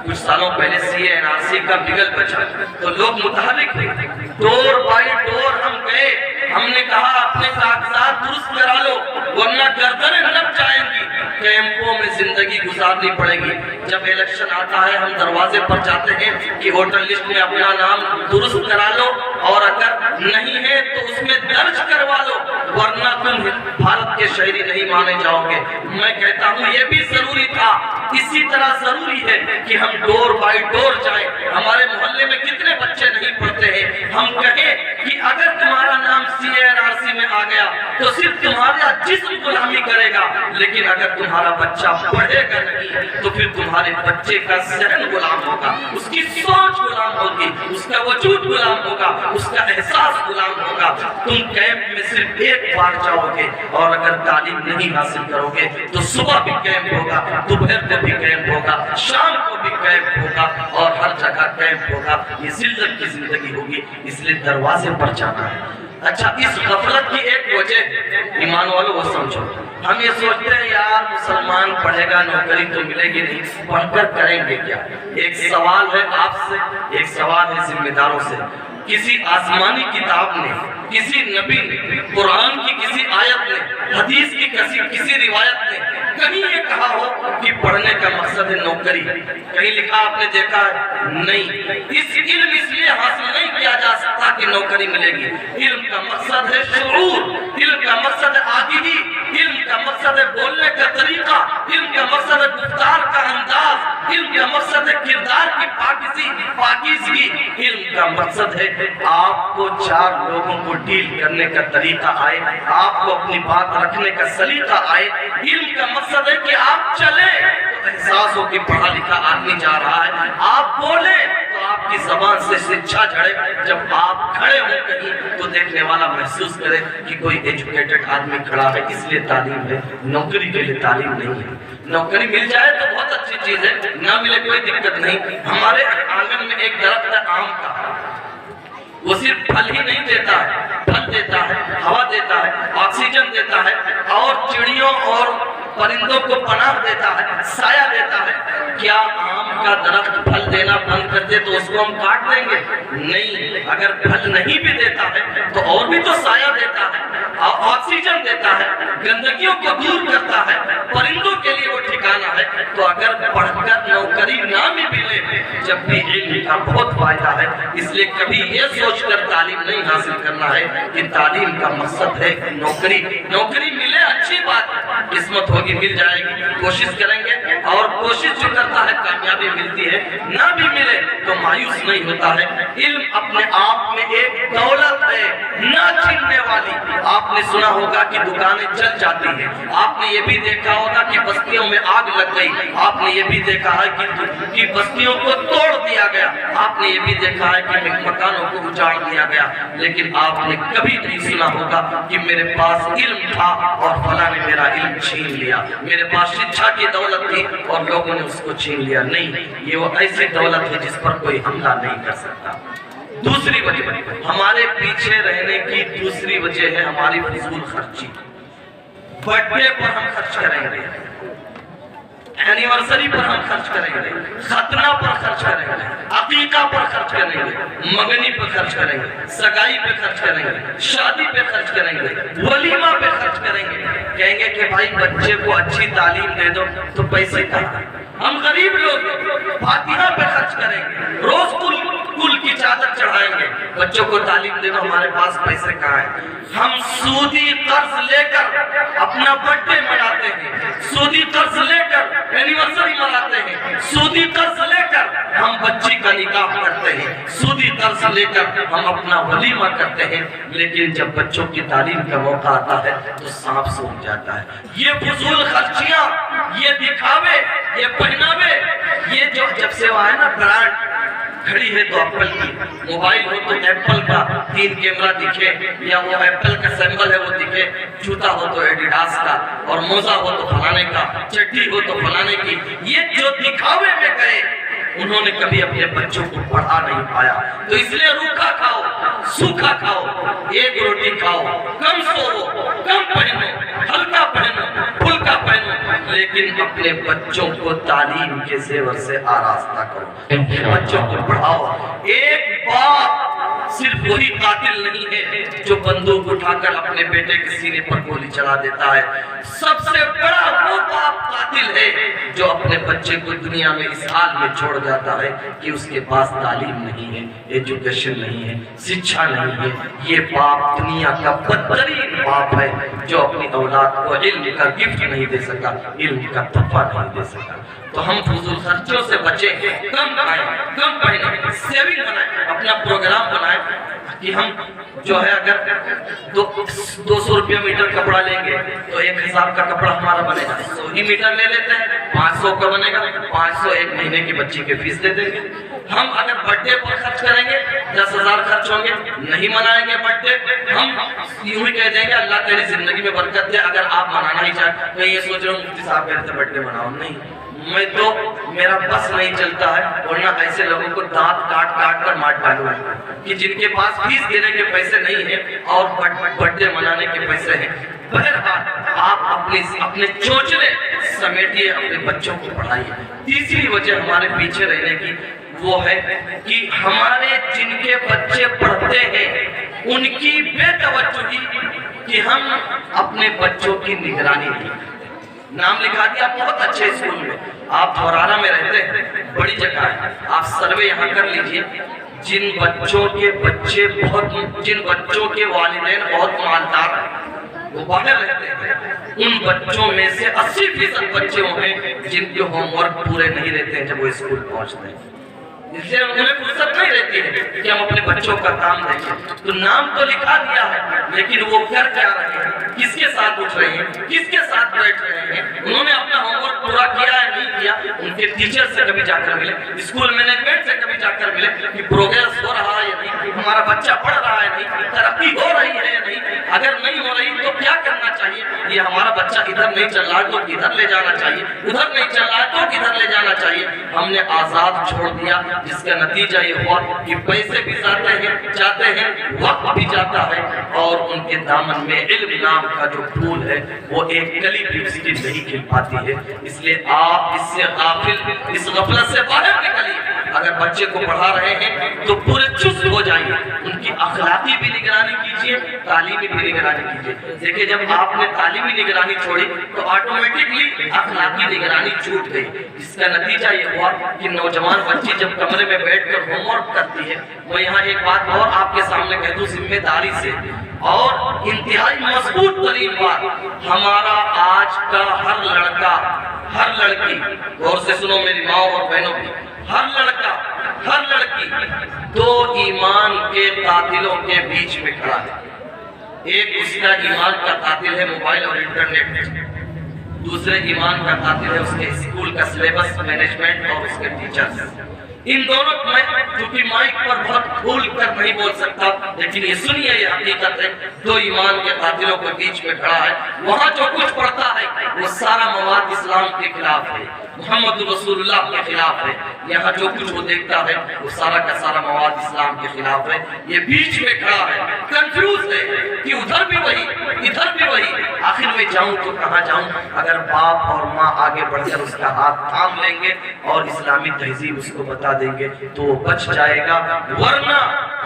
کچھ سالوں پہلے CA/NRC کا بگل بچا تو لوگ متحرک ہوئے. ڈور بائی ڈور ہم گئے. ہم نے کہا اپنے کاغذات درست کرا لو ورنہ گردنیں لگ جائیں گی. کیمپوں میں زندگی گزارنی پڑے گی. جب الیکشن آتا ہے ہم دروازے پر جاتے ہیں کہ ووٹر لسٹ میں اپنا نام درست کرا لو اور اگر نہیں ہے تو اس میں درج کروا لو ورنہ تم بھارت کے شہری نہیں مانے جاؤ گے. میں کہتا ہوں یہ بھی ضروری تھا. اسی طرح ضروری ہے کہ ہم ڈور بائی ڈور جائیں. ہمارے محلے میں کتنے بچے نہیں پڑھتے ہیں. ہم کہیں کہ اگر تمہارا نام CA/NRC میں آ گیا تو صرف تمہارا جسم غلامی کرے گا لیکن اگر تمہارا بچہ پڑھے گا نہیں تو پھر تمہارے بچے کا ذہن غلام ہوگا, اس کی سوچ غلام ہوگی, اس کا وجود غلام ہوگا, اس کا احساس غلام ہوگا. تم کیمپ میں صرف ایک بار جاؤ گے اور اگر تعلیم نہیں حاصل کرو گے تو صبح بھی کیمپ ہوگا, دوپہر کو بھی کیمپ ہوگا, شام کو بھی کیمپ ہوگا اور ہر جگہ کیمپ ہوگا. یہ ذلت کی زندگی ہوگی. اس لیے دروازے پر جانا ہے. اچھا اس غفلت کی ایک وجہ ایمان والوں وہ سمجھو. ہم یہ سوچتے ہیں یار مسلمان پڑھے گا نوکری تو ملے گی نہیں, پڑھ کر کریں گے کیا؟ ایک سوال ہے آپ سے, ایک سوال ہے ذمہ داروں سے. کسی آسمانی کتاب نے, کسی نبی نے, قرآن کی کسی آیت نے, حدیث کی کسی روایت نے کہیں یہ کہا ہو کہ پڑھنے کا مقصد ہے نوکری؟ کہیں لکھا آپ نے دیکھا ہے؟ نہیں. اس علم اس لیے حاصل نہیں کیا جا سکتا کہ نوکری ملے گی. علم کا مقصد ہے شعور, علم کا مقصد ہے آگہی, علم کا مقصد ہے بولنے کا طریقہ, علم کا مقصد ہے گفتار کا انداز, علم کا مقصد ہے کردار کی پاکیزگی. علم کا مقصد ہے آپ کو چار لوگوں کو ڈیل کرنے کا طریقہ آئے, آپ کو اپنی بات رکھنے کا سلیقہ آئے. علم کا مقصد ہے کہ آپ چلیں تو احساس ہو کہ پڑھا لکھا آدمی جا رہا ہے, آپ بولیں تو آپ کی زبان سے سچا جھڑے, جب آپ کھڑے ہوں کہیں تو دیکھنے والا محسوس کرے کہ کوئی ایجوکیٹڈ آدمی کھڑا ہے. اس لیے تعلیم ہے, نوکری کے لیے تعلیم نہیں ہے. نوکری مل جائے تو بہت اچھی چیز ہے, نہ ملے کوئی دقت نہیں. ہمارے آنگن میں ایک درخت ہے آم کا, وہ صرف پھل ہی نہیں دیتا ہے, پھل دیتا ہے, ہوا دیتا ہے, آکسیجن دیتا ہے اور چڑیوں اور پرندوں کو پناہ دیتا ہے, سایہ دیتا ہے. کیا آم کا درخت پھل دینا بند کر دے تو اس کو ہم کاٹ دیں گے؟ نہیں. اگر پھل نہیں بھی دیتا ہے تو اور بھی تو سایہ دیتا ہے, آکسیجن دیتا ہے, گندگیوں کو دور کرتا ہے, پرندوں کے لیے وہ ٹھکانہ ہے. تو اگر پڑھ کر نوکری نہ بھی ملے, جب بھی علم کا بہت فائدہ ہے. اس لیے کبھی یہ سوچ کر تعلیم نہیں حاصل کرنا ہے کہ تعلیم کا مقصد ہے نوکری. نوکری ملے اچھی بات ہے, قسمت ہوگی مل جائے گی, کوشش کریں گے اور کوشش جو کرتا ہے کامیابی ملتی ہے. نہ بھی ملے تو مایوس نہیں ہوتا ہے. علم اپنے آپ میں ایک دولت ہے نہ چھیننے والی. آپ نے سنا ہوگا کہ دکانیں جل جاتی ہیں, آپ نے یہ بھی دیکھا ہوگا کہ بستیوں میں آگ لگ گئی, آپ نے یہ بھی دیکھا ہے کہ بستیوں کو توڑ دیا گیا, آپ نے یہ بھی دیکھا ہے کہ مکانوں کو اجاڑ دیا گیا. لیکن آپ نے کبھی نہیں سنا ہوگا کہ میرے پاس علم تھا اور فلاں نے میرا علم چھین لیا, میرے پاس شکشا کی دولت تھی اور لوگوں نے اس کو چھین لیا. نہیں, یہ وہ ایسی دولت ہے جس پر کوئی حملہ نہیں کر سکتا. دوسری وجہ, ہمارے پیچھے رہنے کی دوسری وجہ ہے ہماری فضول خرچی. برتھ ڈے پر ہم خرچ کریں گے, اینیورسری پر ہم خرچ کریں گے, ختنہ پر خرچ کریں گے, عقیقہ پر خرچ کریں گے, منگنی پر خرچ کریں گے, سگائی پہ خرچ کریں گے, شادی پہ خرچ کریں گے, ولیمہ پہ خرچ کریں گے. کہیں گے کہ بھائی بچے کو اچھی تعلیم دے دو, تو پیسے کہاں؟ ہم غریب لوگ فاتحہ پہ خرچ کریں گے, روز کل کی چادر چڑھائیں گے, بچوں کو تعلیم دے دو, ہمارے پاس پیسے کہاں ہیں؟ ہم سودی قرض لے کر اپنا برتھ ڈے مناتے ہیں, سودی قرض لے کر اینیورسری مناتے ہیں, سودی قرض لے کر ہم بچی کا نکاح کرتے ہیں, سودی قرض لے کر ہم اپنا ولیمہ کرتے ہیں. لیکن جب بچوں کی تعلیم کا موقع آتا ہے تو سانپ سوکھ جاتا ہے. یہ فضول خرچیاں, یہ دکھاوے, یہ پہناوے, یہ جو جب سے وہ آئے نا برانڈ, گھڑی ہے تو ایپل کی، موبائل ہو تو ایپل کا 3 کیمرہ دکھے یا وہ ایپل کا سیمبل ہے وہ دکھے، جوتا ہو تو ایڈیڈاس کا، اور موزہ ہو تو فلانے کا، چٹی ہو تو فلانے کی. یہ جو دکھاوے میں گئے انہوں نے کبھی اپنے بچوں کو پڑھا نہیں پایا. تو اس لیے روکھا کھاؤ، سوکھا کھاؤ، 1 روٹی کھاؤ، کم سوو، کم پہنو، ہلکا پہنو، پھلکا پہنو، لیکن اپنے بچوں کو تعلیم کے زیور سے آراستہ کرو، اپنے بچوں کو پڑھاؤ. ایک باپ صرف وہی قاتل نہیں ہے جو بندوق اٹھا کر اپنے بیٹے کے سینے پر گولی چلا دیتا ہے. سب سے بڑا وہ باپ قاتل ہے جو اپنے بچے کو دنیا میں اس حال میں چھوڑ جاتا ہے کہ اس کے پاس تعلیم نہیں ہے، ایجوکیشن نہیں ہے، شکشا نہیں ہے. یہ باپ دنیا کا بدترین باپ ہے جو اپنی اولاد کو علم کا گفٹ نہیں دے سکا، علم کا تحفہ نہیں دے سکا. تو ہم فضول خرچوں سے بچیں، کم کھائیں، کم پہنیں، سیونگ بنائیں، اپنا پروگرام بنائیں کہ ہم جو ہے اگر 200 روپیہ میٹر کپڑا لیں گے تو 1000 کا کپڑا ہمارا بنے گا. 100 ہی میٹر لے لیتے ہیں، 500 کا بنے گا، 500 ایک مہینے کی بچی کے فیس دے دیں گے. ہم اگر برتھ ڈے پر خرچ کریں گے 10,000 خرچ ہوں گے، نہیں منائیں گے برتھ ڈے. ہم یوں ہی کہہ دیں گے اللہ تیری زندگی میں برکت دے، اگر آپ منانا ہی چاہیں. میں یہ سوچ رہا ہوں مفتی صاحب کہتے ہیں برتھ ڈے مناؤ، نہیں، میں تو میرا بس نہیں چلتا ہے، ورنہ ایسے لوگوں کو دانت کاٹ کاٹ کر مار ڈالوں کہ جن کے پاس فیس دینے کے پیسے نہیں ہیں اور برتھ ڈے منانے کے پیسے ہیں. بہرحال آپ اپنے چوچلے سمیٹیے، اپنے بچوں کو پڑھائیے. تیسری وجہ ہمارے پیچھے رہنے کی وہ ہے کہ ہمارے جن کے بچے پڑھتے ہیں ان کی بے توجہی کہ ہم اپنے بچوں کی نگرانی نہیں کرتے. نام لکھا دیا بہت اچھے اسکول میں، آپ دھورارا میں رہتے ہیں، بڑی جگہ ہے، آپ سروے یہاں کر لیجئے. جن بچوں کے والدین بہت مالدار ہیں، وہ باہر رہتے ہیں، ان بچوں میں سے 80% بچے ہیں جن کے ہوم ورک پورے نہیں رہتے ہیں جب وہ اسکول پہنچتے ہیں. اس لیے انہیں فرصت نہیں رہتی ہے کہ ہم اپنے بچوں کا کام دیکھیں. تو نام تو لکھا دیا ہے لیکن وہ کر کیا رہے ہیں، کس کے ساتھ اٹھ رہے ہیں، کس کے ساتھ بیٹھ رہے ہیں، انہوں نے اپنا ہوم ورک پورا کیا ہے نہیں کیا. ان کے ٹیچر سے کبھی جا کر ملے، اسکول مینجمنٹ سے کبھی جا کر ملے کہ پروگریس ہو رہا ہے یا نہیں، ہمارا بچہ پڑھ رہا ہے نہیں، ترقی ہو رہی ہے یا نہیں. اگر نہیں ہو رہی تو کیا کرنا چاہیے، یہ ہمارا بچہ ادھر نہیں چل رہا ہے تو کدھر لے جانا چاہیے، ادھر نہیں چل رہا ہے تو کدھر لے جانا چاہیے. ہم نے آزاد چھوڑ دیا جس کا نتیجہ یہ ہوا کہ پیسے بھی جاتے ہیں، وقت بھی جاتا ہے، اور ان کے دامن میں علم نام کا جو پھول ہے وہ ایک کلی بھی اس کی نہیں کھل پاتی ہے. اس لیے آپ اس غفلت سے باہر نکلیے. اگر بچے کو پڑھا رہے ہیں تو پورے چست ہو جائیے، ان کی اخلاقی بھی نگرانی کیجیے، تعلیمی بھی نگرانی کیجیے. دیکھیں جب آپ نے تعلیمی نگرانی چھوڑی تو آٹومیٹکلی اخلاقی نگرانی چھوٹ گئی. اس کا نتیجہ یہ ہوا کہ نوجوان بچی جب کمرے میں بیٹھ کر ہوم ورک کرتی ہے. میں یہاں ایک بات اور آپ کے سامنے کہہ دوں ذمہ داری سے، اور انتہائی مضبوط ترین بات، ہمارا آج کا ہر لڑکا، ہر لڑکی، غور سے سنو میری ماں اور بہنوں بھی، ہر لڑکا، ہر لڑکی 2 ایمان کے قاتلوں کے بیچ میں کھڑا ہے. ایک اس کا ایمان کا قاتل ہے موبائل اور انٹرنیٹ، دوسرے ایمان کا قاتل ہے اس کے اسکول کا سلیبس مینجمنٹ اور اس کے ٹیچرز. ان دونوں میں چونکہ مائک پر بہت کھول کر نہیں بول سکتا، لیکن یہ سنیے، یہ حقیقت ہے. 2 ایمان کے قاتلوں کے بیچ میں کھڑا ہے. وہاں جو کچھ پڑھتا ہے وہ سارا مواد اسلام کے خلاف ہے، محمد رسول اللہ کے خلاف ہے. یہاں جو کچھ وہ دیکھتا ہے وہ سارا کا سارا مواد اسلام کے خلاف ہے. یہ بیچ میں کھڑا ہے، کنفیوز ہے کہ ادھر بھی وہی، ادھر بھی وہی، آخر میں جاؤں تو کہاں جاؤں. اگر باپ اور ماں آگے بڑھ کر اس کا ہاتھ تھام لیں گے اور اسلامی تہذیب اس کو بتا دیں گے تو وہ بچ جائے گا. ورنہ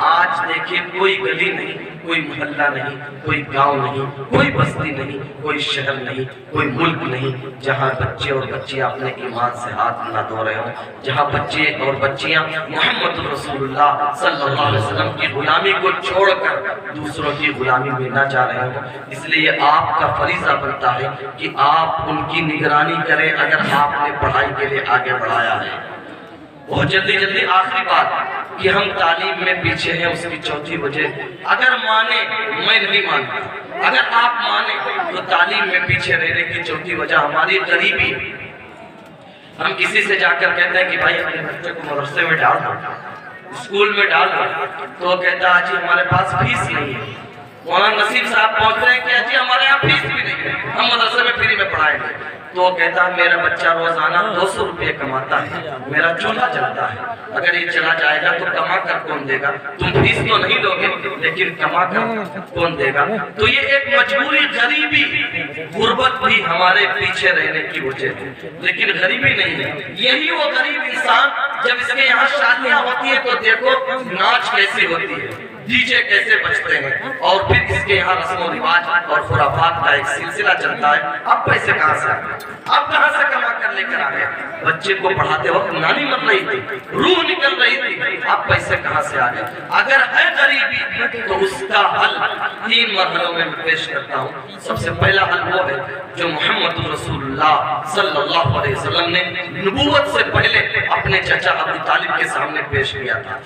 آج دیکھیں کوئی گلی نہیں، کوئی محلہ نہیں، کوئی گاؤں نہیں، کوئی بستی نہیں، کوئی شہر نہیں، کوئی ملک نہیں جہاں بچے اور بچیاں اپنے ایمان سے ہاتھ نہ دھو رہے ہوں، جہاں بچے اور بچیاں محمد رسول اللہ صلی اللہ علیہ وسلم کی غلامی کو چھوڑ کر دوسروں کی غلامی میں نہ جا رہے ہوں. اس لیے آپ کا فریضہ بنتا ہے کہ آپ ان کی نگرانی کریں اگر آپ نے پڑھائی کے لیے آگے بڑھایا ہے. بہت جلدی آخری بات کہ ہم تعلیم میں پیچھے ہیں، اس کی چوتھی وجہ، اگر مانے، میں نہیں مانتا، اگر آپ مانے تو تعلیم میں پیچھے رہنے کی چوتھی وجہ ہماری غریبی. ہم کسی سے جا کر کہتے ہیں کہ بھائی اپنے بچے کو مدرسے میں ڈال دو، اسکول میں ڈال دو، تو وہ کہتا ہے جی ہمارے پاس فیس نہیں ہے۔ مولانا نصیر صاحب پہنچ رہے ہیں کہ جی ہمارے یہاں فیس بھی نہیں ہے، ہم مدرسے میں فری میں پڑھائیں گے۔ تو وہ کہتا ہے میرا بچہ روزانہ 200 روپے کماتا ہے، میرا چولہا چلتا ہے، اگر یہ چلا جائے گا تو کما کر کون دے گا؟ تم فیس تو نہیں دو گے لیکن کما کر کون دے گا؟ تو یہ ایک مجبوری، غریبی، غربت بھی ہمارے پیچھے رہنے کی وجہ ہے، لیکن غریبی نہیں ہے۔ یہی وہ غریب انسان جب اس کے یہاں شادیاں ہوتی ہیں تو دیکھو ناچ کیسی ہوتی ہے، ڈی جے کیسے بجتے ہیں، اور پھر اس کے یہاں رسم و رواج اور خرافات کا ایک سلسلہ چلتا ہے۔ اب پیسے کہاں سے آئے؟ اب کہاں سے کما کر لے کر آئے؟ بچے کو پڑھاتے وقت نانی مر رہی تھی، روح نکل رہی تھی، اب پیسے کہاں سے آ گئے؟ اگر ہے غریبی تو اس کا حل 3 مرحلوں میں پیش کرتا ہوں۔ سب سے پہلا حل وہ ہے جو محمد رسول اللہ صلی اللہ علیہ وسلم نے نبوت سے پہلے اپنے چچا ابو طالب کے سامنے پیش کیا تھا۔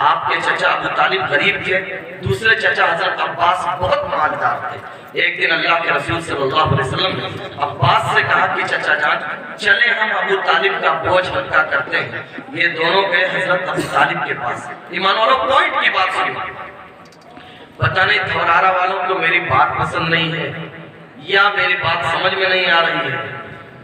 آپ کے چچا ابو طالب غریب تھے، دوسرے چچا حضرت عباس بہت مالدار تھے۔ ایک دن اللہ کے رسول صلی اللہ علیہ وسلم نے عباس سے کہا کہ چچا جان چلے ہم ابو طالب کا بوجھ ہلکا کرتے ہیں۔ یہ دونوں گئے حضرت ابو طالب کے پاس۔ ایمان والوں پوائنٹ کی بات سنو، پتہ نہیں تھورارا والوں کو میری بات پسند نہیں ہے یا میری بات سمجھ میں نہیں آ رہی ہے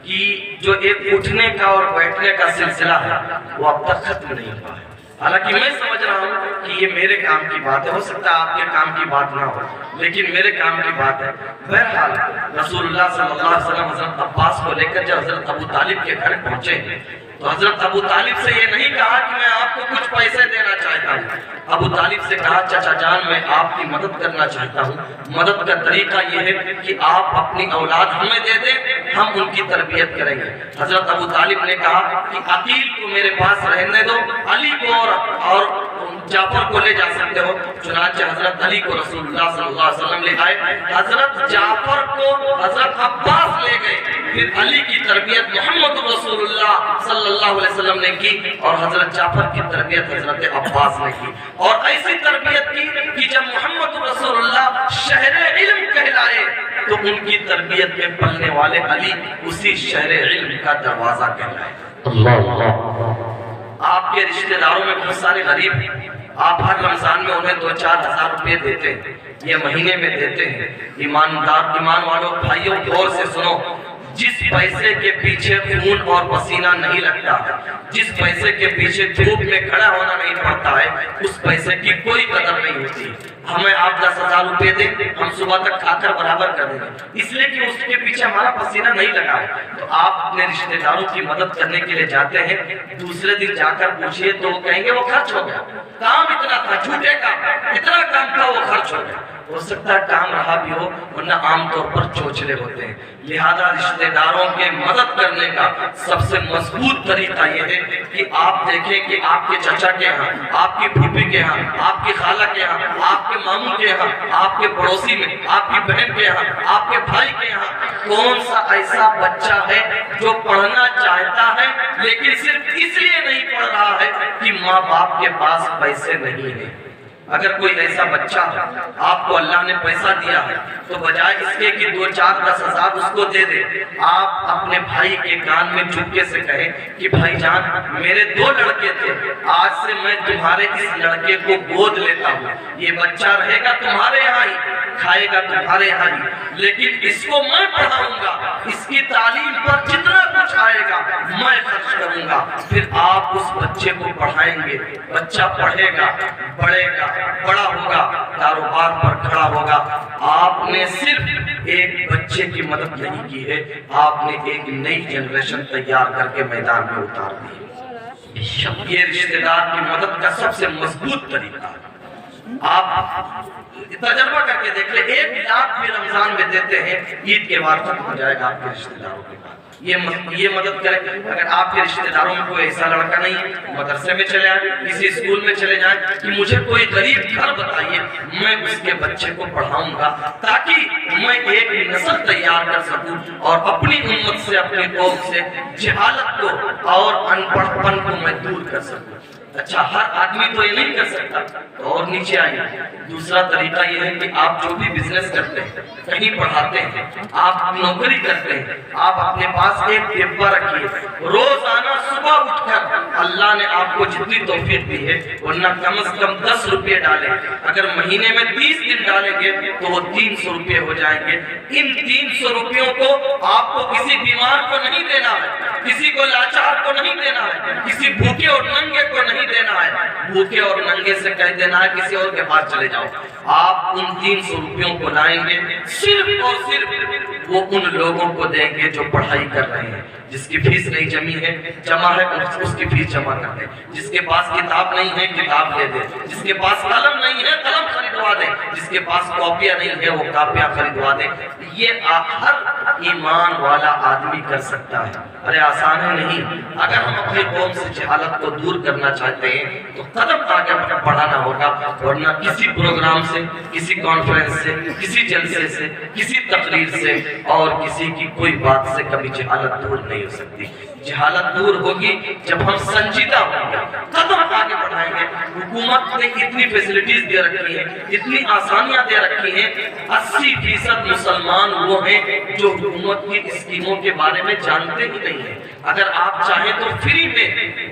کہ جو ایک اٹھنے کا اور بیٹھنے کا سلسلہ ہے وہ اب تک ختم نہیں ہوا ہے۔ حالانکہ میں سمجھ رہا ہوں کہ یہ میرے کام کی بات ہے، ہو سکتا ہے آپ کے کام کی بات نہ ہو، لیکن میرے کام کی بات ہے۔ بہرحال رسول اللہ صلی اللہ علیہ وسلم حضرت عباس کو لے کر جب حضرت ابو طالب کے گھر پہنچے تو حضرت ابو طالب سے یہ نہیں کہا کہ میں آپ کو کچھ پیسے دینا چاہتا ہوں۔ ابو طالب سے کہا چچا جان میں آپ کی مدد کرنا چاہتا ہوں۔ مدد کا طریقہ یہ ہے کہ آپ اپنی اولاد ہمیں دے دیں، ہم ان کی تربیت کریں گے۔ حضرت ابو طالب نے کہا کہ عقیل کو میرے پاس رہنے دو، علی کو اور جعفر کو لے جا سکتے ہو۔ چنانچہ حضرت علی کو رسول اللہ صلی اللہ علیہ وسلم لے آئے، حضرت جعفر کو حضرت عباس لے گئے۔ پھر علی کی تربیت محمد رسول اللہ صلی اللہ علیہ وسلم نے کی اور حضرت جعفر کی تربیت حضرت عباس نے کی، اور ایسی تربیت کی کہ جب محمد رسول اللہ شہر علم کہلائے تو ان کی تربیت میں پلنے والے علی اسی شہر علم کا دروازہ کہلائے۔ آپ کے رشتہ داروں میں بہت سارے غریب ہیں، آپ ہر رمضان میں انہیں 2-4 ہزار روپے دیتے ہیں، یہ مہینے میں دیتے ہیں۔ ایمان والوں بھائیوں غور سے سنو، جس پیسے کے پیچھے خون اور پسینہ نہیں لگتا ہے، جس پیسے کے پیچھے دھوپ میں کھڑا ہونا نہیں پڑتا ہے، اس پیسے کی کوئی قدر نہیں ہوتی۔ ہمیں آپ 10,000 روپے دیں، ہم صبح تک کھا کر برابر کر دیں گے، اس لیے کہ اس کے پیچھے ہمارا پسینہ نہیں لگا ہے۔ تو آپ اپنے رشتہ داروں کی مدد کرنے کے لیے جاتے ہیں، دوسرے دن جا کر پوچھئے تو وہ کہیں گے وہ خرچ ہو گیا، کام اتنا تھا، جھوٹے کام، اتنا کام تھا وہ خرچ ہو گیا۔ ہو سکتا ہے کام رہا بھی ہو، ورنہ عام طور پر چوچلے ہوتے ہیں۔ لہذا رشتہ داروں کے مدد کرنے کا سب سے مضبوط طریقہ یہ ہے کہ آپ دیکھیں کہ آپ کے چچا کے ہاں، آپ کی پھوپھی کے ہاں، آپ کی خالہ کے ہاں، آپ کے ماموں کے ہاں، آپ کے پڑوسی میں، آپ کی بہن کے ہاں، آپ کے بھائی کے ہاں کون سا ایسا بچہ ہے جو پڑھنا چاہتا ہے لیکن صرف اس لیے نہیں پڑھ رہا ہے کہ ماں باپ کے پاس پیسے نہیں ہیں۔ اگر کوئی ایسا بچہ ہے، آپ کو اللہ نے پیسہ دیا ہے تو بجائے اس کے کہ 2-4-10 ہزار اس کو دے دے، آپ اپنے بھائی کے کان میں چپکے سے کہیں کہ بھائی جان میرے 2 لڑکے تھے، آج سے میں تمہارے اس لڑکے کو گود لیتا ہوں، یہ بچہ رہے گا تمہارے یہاں ہی، کھائے گا تمہارے یہاں ہی، لیکن اس کو میں پڑھاؤں گا، اس کی تعلیم پر جتنا کچھ آئے گا میں خرچ کروں گا۔ پھر آپ اس بچے کو پڑھائیں گے، بچہ پڑھے گا، بڑھے گا، بڑا ہوگا، کاروبار پر کھڑا ہوگا۔ آپ نے صرف ایک بچے کی مدد نہیں کی ہے، آپ نے ایک نئی جنریشن تیار کر کے میدان میں اتار دی۔ یہ رشتہ دار کی مدد کا سب سے مضبوط طریقہ ہے۔ آپ تجربہ کر کے دیکھ لیں، 1 لاکھ بھی رمضان میں دیتے ہیں، عید کے بعد ختم ہو جائے گا آپ کے رشتہ داروں کے پاس۔ یہ مدد کریں۔ اگر آپ کے رشتہ داروں میں کوئی ایسا لڑکا نہیں ہے، مدرسے میں چلے آئے، کسی اسکول میں چلے جائیں کہ مجھے کوئی غریب گھر بتائیے، میں اس کے بچے کو پڑھاؤں گا تاکہ میں ایک نسل تیار کر سکوں اور اپنی امت سے، اپنی قوم سے جہالت کو اور ان پڑھ پن کو میں دور کر سکوں۔ اچھا ہر آدمی تو یہ نہیں کر سکتا، تو اور نیچے آئیے۔ دوسرا طریقہ یہ ہے کہ آپ جو بھی بزنس کرتے ہیں، کہیں پڑھاتے ہیں، آپ نوکری کرتے ہیں، آپ اپنے پاس ایک ڈبہ رکھیے، روزانہ صبح اٹھ کر اللہ نے آپ کو جتنی توفیق دی ہے ورنہ کم از کم 10 روپے ڈالیں، اگر مہینے میں 30 دن ڈالیں گے تو وہ 300 روپے ہو جائیں گے۔ ان 300 روپیوں کو آپ کو کسی بیمار کو نہیں دینا ہے، کسی کو لاچار کو نہیں دینا ہے، کسی بھوکے اور ننگے کو نہیں دینا ہے۔ بھوکے اور ننگے سے کہہ دینا ہے کسی اور کے پاس چلے جاؤ۔ آپ ان 300 روپیوں کو لائیں گے، صرف اور صرف وہ ان لوگوں کو دیں گے جو پڑھائی کر رہے ہیں، جس کی فیس نہیں جمع ہے اس کی فیس جمع کر دیں، جس کے پاس کتاب نہیں ہے کتاب لے دیں، جس کے پاس قلم نہیں ہے قلم خریدوا دیں، جس کے پاس کاپیاں نہیں ہے وہ کاپیاں خریدوا دیں۔ یہ ہر ایمان والا آدمی کر سکتا ہے۔ ارے آسان ہے نہیں۔ اگر ہم اپنی قوم سے جہالت کو دور کرنا چاہتے ہیں تو قدم آگے بڑھانا ہوگا، ورنہ کسی پروگرام سے، کسی کانفرنس سے، کسی جلسے سے، کسی تقریر سے اور کسی کی کوئی بات سے کبھی جہالت دور نہیں ہو سکتی۔ جہالت دور ہوگی جب ہم سنجیدہ ہوں گے، قدم آگے بڑھائیں گے۔ حکومت نے اتنی فیسلٹیز دے رکھی ہیں، اتنی آسانیاں دے رکھی ہیں، 80% مسلمان وہ ہیں جو حکومت کی اسکیموں کے بارے میں جانتے ہی نہیں ہیں۔ اگر آپ چاہیں تو فری میں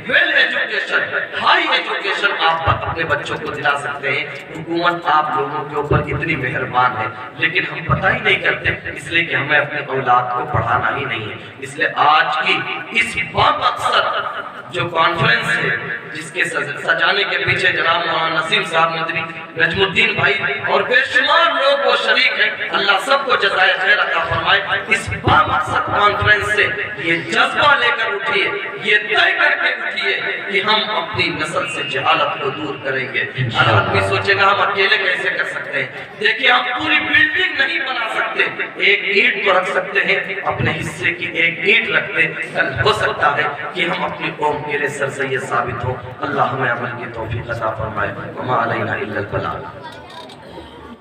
ویل ایجوکیشن، ہائی ایجوکیشن آپ اپنے بچوں کو دلا سکتے ہیں۔ حکومت آپ لوگوں کے اوپر اتنی مہربان ہے، لیکن ہم پتہ ہی نہیں کرتے، اس لیے کہ ہمیں اپنے اولاد کو پڑھانا ہی نہیں ہے۔ اس لیے آج کی اس مقصد جو کانفرنس ہے، جس کے سجانے کے پیچھے جناب مولانا نسیم صاحب ندوی، نجم الدین بھائی اور بے شمار لوگ وہ شریک ہیں، اللہ سب کو جزائے خیر عطا فرمائے۔ اس مقصد کانفرنس سے یہ جذبہ لے کر اٹھیے، یہ طے کر کے اٹھیے کہ ہم اپنی نسل سے جہالت کو دور کریں گے۔ اگر آدمی سوچے گا ہم اکیلے کیسے کر سکتے ہیں، دیکھیں ہم پوری بلڈنگ نہیں بنا سکتے، ایک اینٹ تو رکھ سکتے ہیں، اپنے حصے کی ایک اینٹ رکھتے، کل ہو سکتا ہے کہ ہم اپنی قوم کے لیے سر سے یہ ثابت ہو۔ اللہ ہمیں عمل کی توفیق عطا فرمائے۔ وما علینا الا البلاغ۔